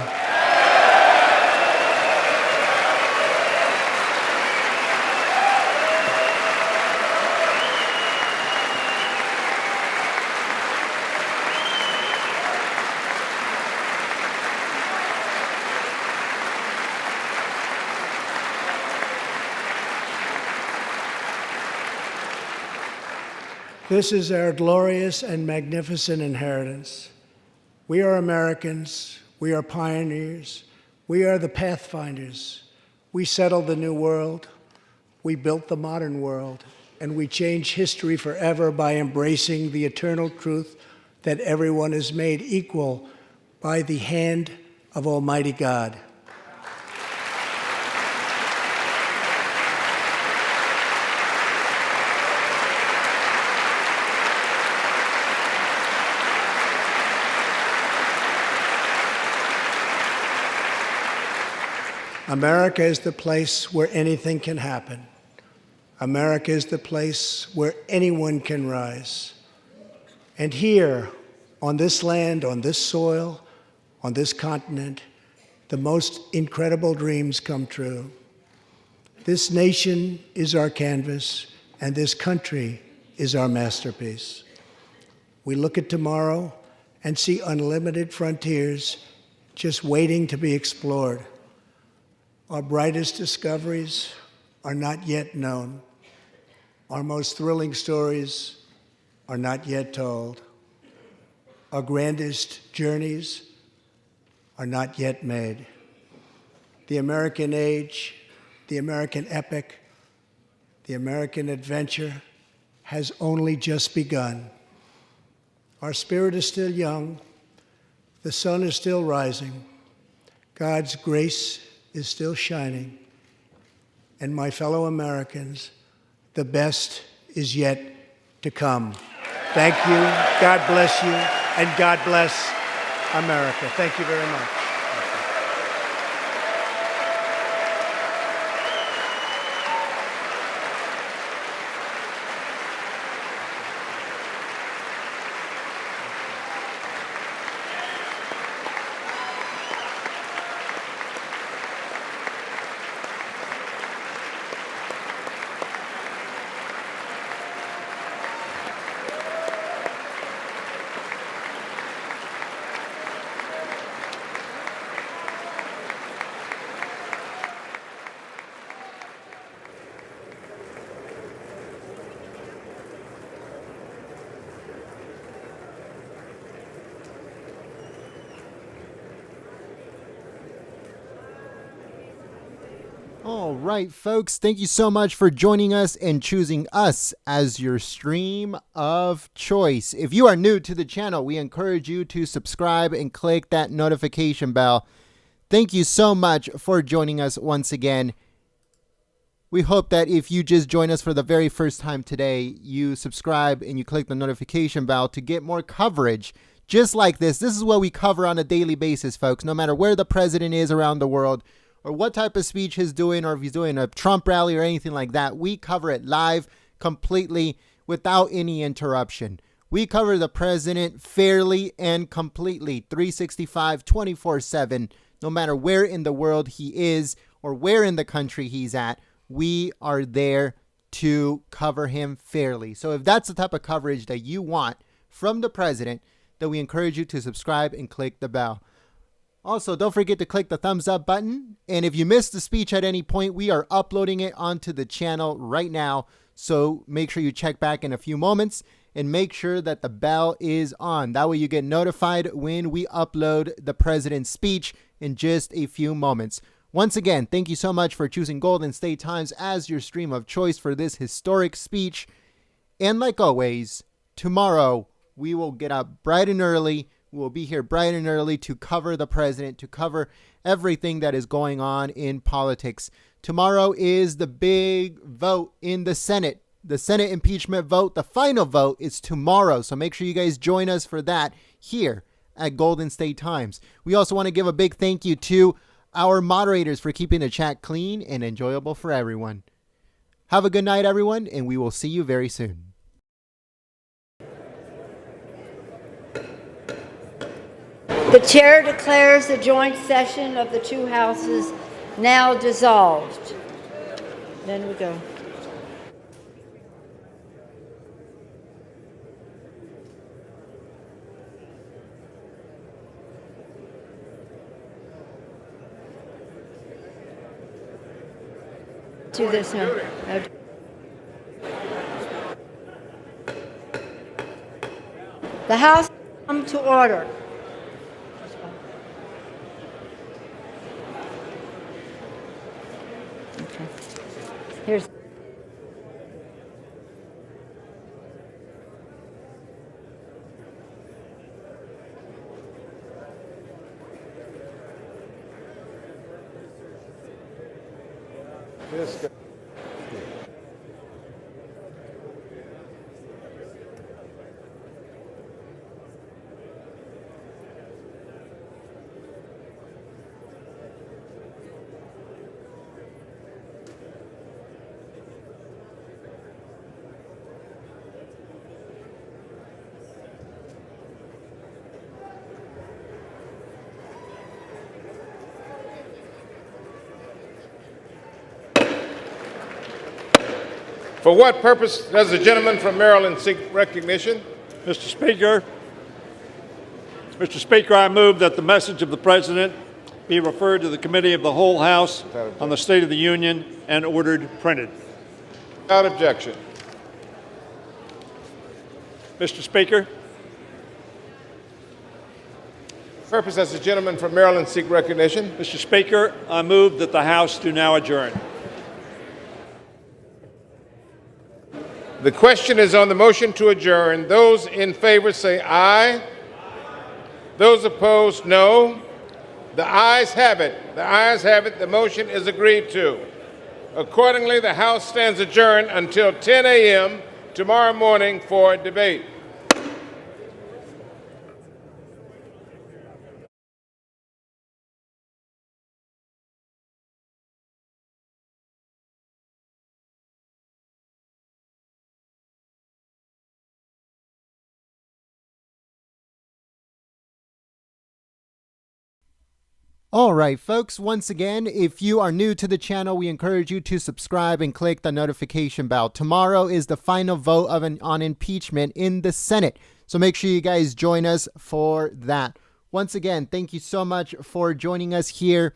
This is our glorious and magnificent inheritance. We are Americans. We are pioneers. We are the pathfinders. We settled the new world. We built the modern world. And we changed history forever by embracing the eternal truth that everyone is made equal by the hand of Almighty God. America is the place where anything can happen. America is the place where anyone can rise. And here, on this land, on this soil, on this continent, the most incredible dreams come true. This nation is our canvas, and this country is our masterpiece. We look at tomorrow and see unlimited frontiers just waiting to be explored. Our brightest discoveries are not yet known. Our most thrilling stories are not yet told. Our grandest journeys are not yet made. The American age, the American epic, the American adventure has only just begun. Our spirit is still young. The sun is still rising. God's grace is still shining. And my fellow Americans, the best is yet to come. Thank you, God bless you, and God bless America. Thank you very much. All right, folks, thank you so much for joining us and choosing us as your stream of choice. If you are new to the channel, we encourage you to subscribe and click that notification bell. Thank you so much for joining us once again. We hope that if you just join us for the very first time today, you subscribe and you click the notification bell to get more coverage just like this. This is what we cover on a daily basis, folks, no matter where the president is around the world, or what type of speech he's doing, or if he's doing a Trump rally or anything like that. We cover it live, completely, without any interruption. We cover the president fairly and completely, 365, 24/7, no matter where in the world he is or where in the country he's at. We are there to cover him fairly. So if that's the type of coverage that you want from the president, then we encourage you to subscribe and click the bell. Also, don't forget to click the thumbs up button. And if you missed the speech at any point, we are uploading it onto the channel right now. So make sure you check back in a few moments and make sure that the bell is on. That way you get notified when we upload the president's speech in just a few moments. Once again, thank you so much for choosing Golden State Times as your stream of choice for this historic speech. And like always, tomorrow we will get up bright and early. We'll be here bright and early to cover the president, to cover everything that is going on in politics. Tomorrow is the big vote in the Senate. The Senate impeachment vote, the final vote, is tomorrow. So make sure you guys join us for that here at Golden State Times. We also want to give a big thank you to our moderators for keeping the chat clean and enjoyable for everyone. Have a good night, everyone, and we will see you very soon. The chair declares the joint session of the two houses now dissolved. Then we go. Do this now. The House will come to order. Here's For what purpose does the gentleman from Maryland seek recognition? Mr. Speaker, I move that the message of the President be referred to the Committee of the Whole House on the State of the Union and ordered printed. Without objection. Mr. Speaker, Purpose does the gentleman from Maryland seek recognition? Mr. Speaker, I move that the House do now adjourn. The question is on the motion to adjourn. Those in favor say aye. Those opposed, no. The ayes have it. The ayes have it. The motion is agreed to. Accordingly, the House stands adjourned until 10 a.m. tomorrow morning for debate. All right, folks, once again, if you are new to the channel, we encourage you to subscribe and click the notification bell. Tomorrow is the final vote on impeachment in the Senate, so make sure you guys join us for that. Once again, thank you so much for joining us here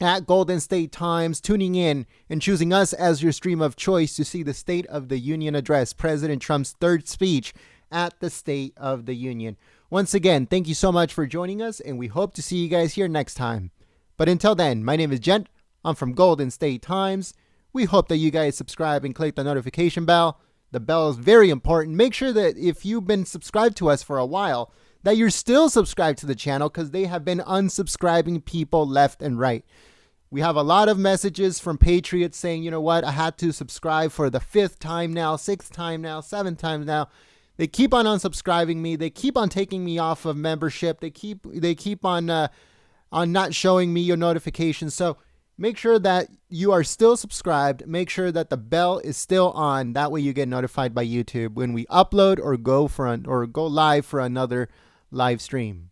at Golden State Times, tuning in and choosing us as your stream of choice to see the State of the Union address, President Trump's third speech at the State of the Union. Once again, thank you so much for joining us, and we hope to see you guys here next time. But until then, my name is Jen. I'm from Golden State Times. We hope that you guys subscribe and click the notification bell. The bell is very important. Make sure that if you've been subscribed to us for a while, that you're still subscribed to the channel, because they have been unsubscribing people left and right. We have a lot of messages from patriots saying, you know what, I had to subscribe for the 5th time now, 6th time now, 7th time now. They keep on unsubscribing me. They keep on taking me off of membership. They keep on not showing me your notifications. So make sure that you are still subscribed. Make sure that the bell is still on. That way you get notified by YouTube when we upload or go live for another live stream.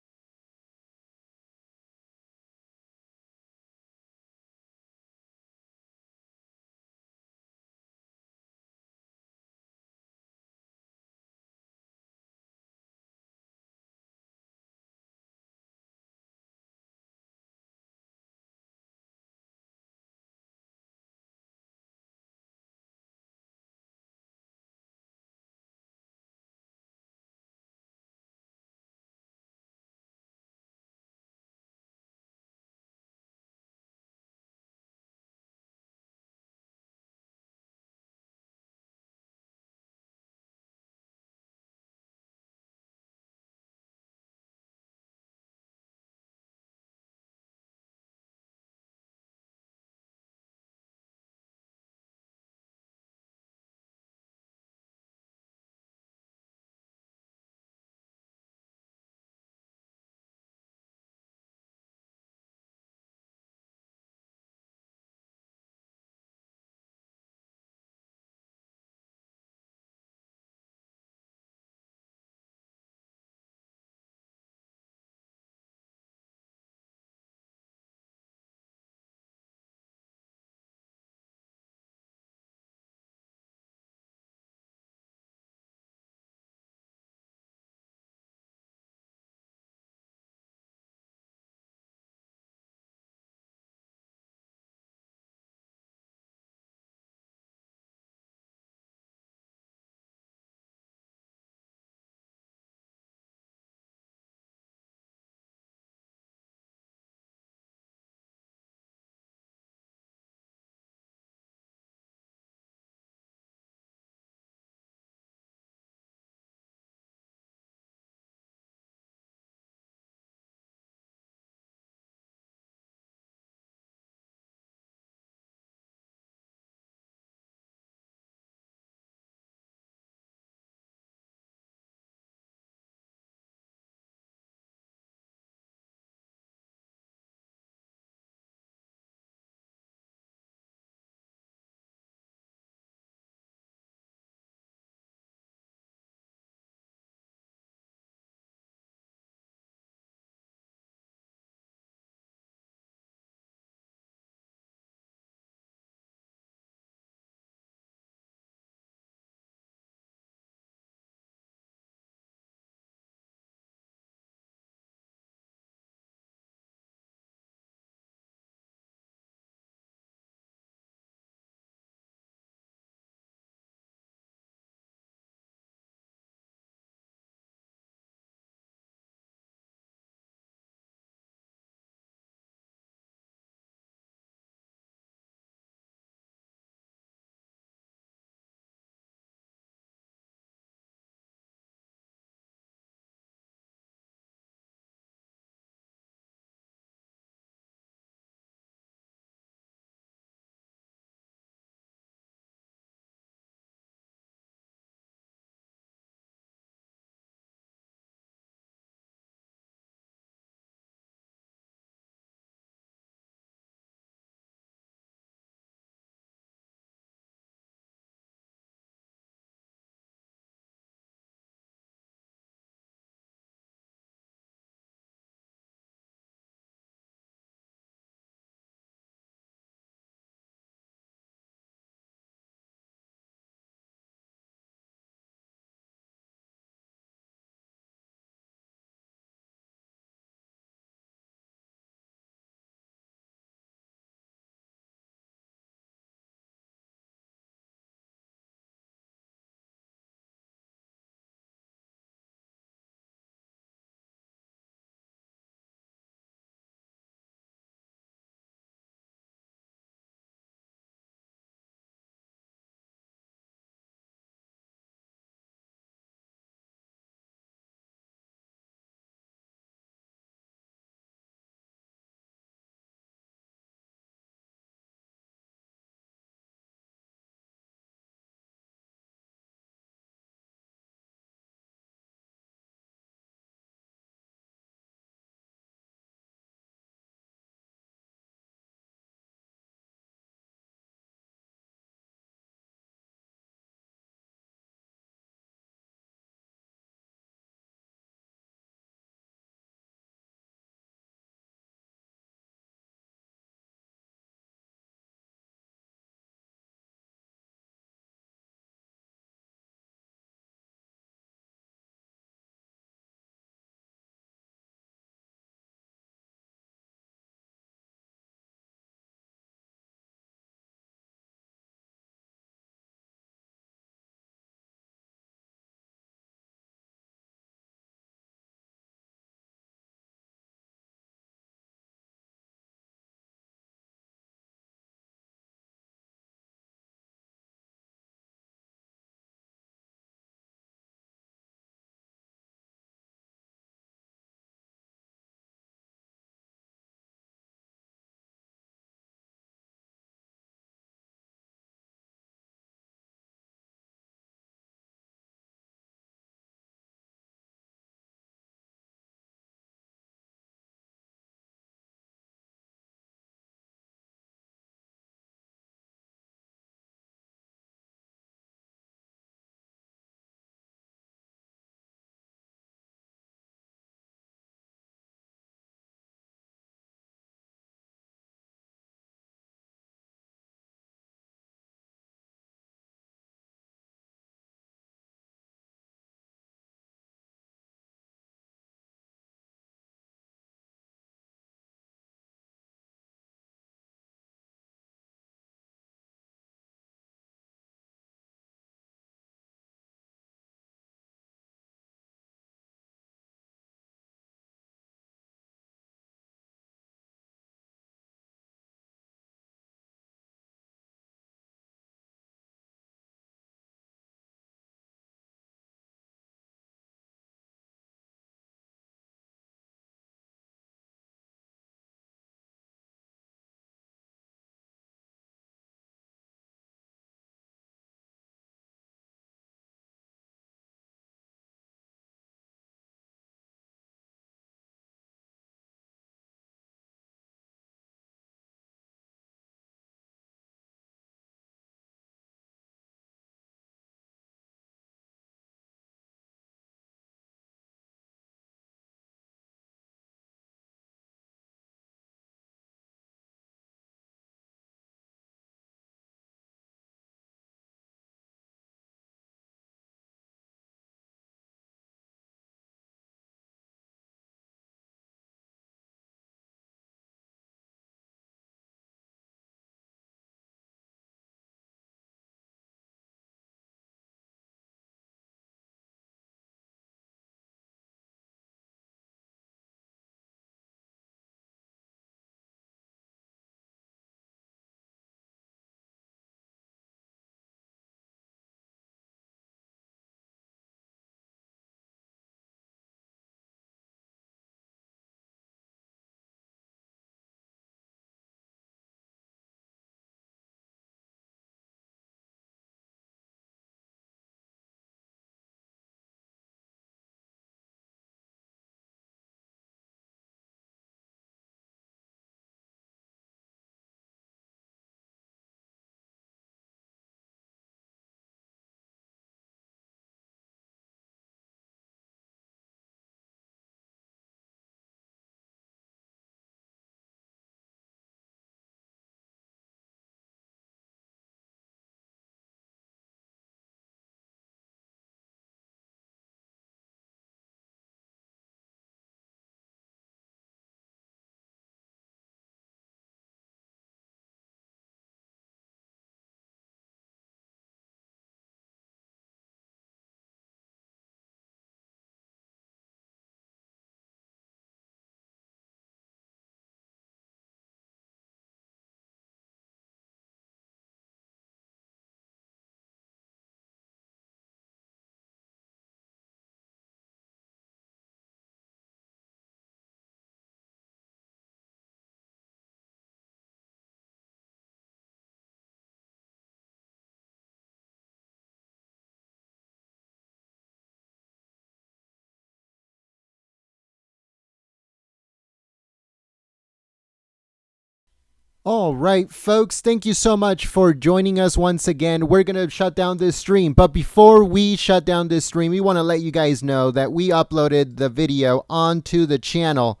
All right, folks, thank you so much for joining us once again. We're going to shut down this stream. But before we shut down this stream, we want to let you guys know that we uploaded the video onto the channel.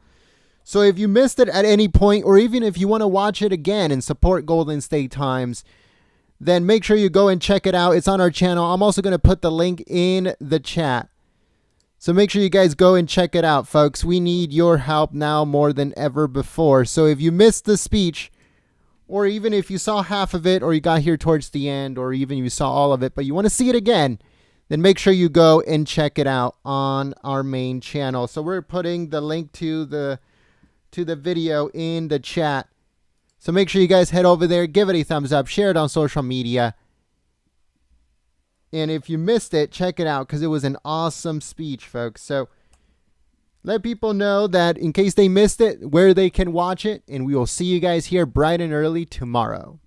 So if you missed it at any point, or even if you want to watch it again and support Golden State Times, then make sure you go and check it out. It's on our channel. I'm also going to put the link in the chat. So make sure you guys go and check it out, folks. We need your help now more than ever before. So if you missed the speech, or even if you saw half of it, or you got here towards the end, or even you saw all of it, but you want to see it again, then make sure you go and check it out on our main channel. So we're putting the link to the video in the chat. So make sure you guys head over there, give it a thumbs up, share it on social media. And if you missed it, check it out because it was an awesome speech, folks. So let people know that in case they missed it, where they can watch it. And we will see you guys here bright and early tomorrow.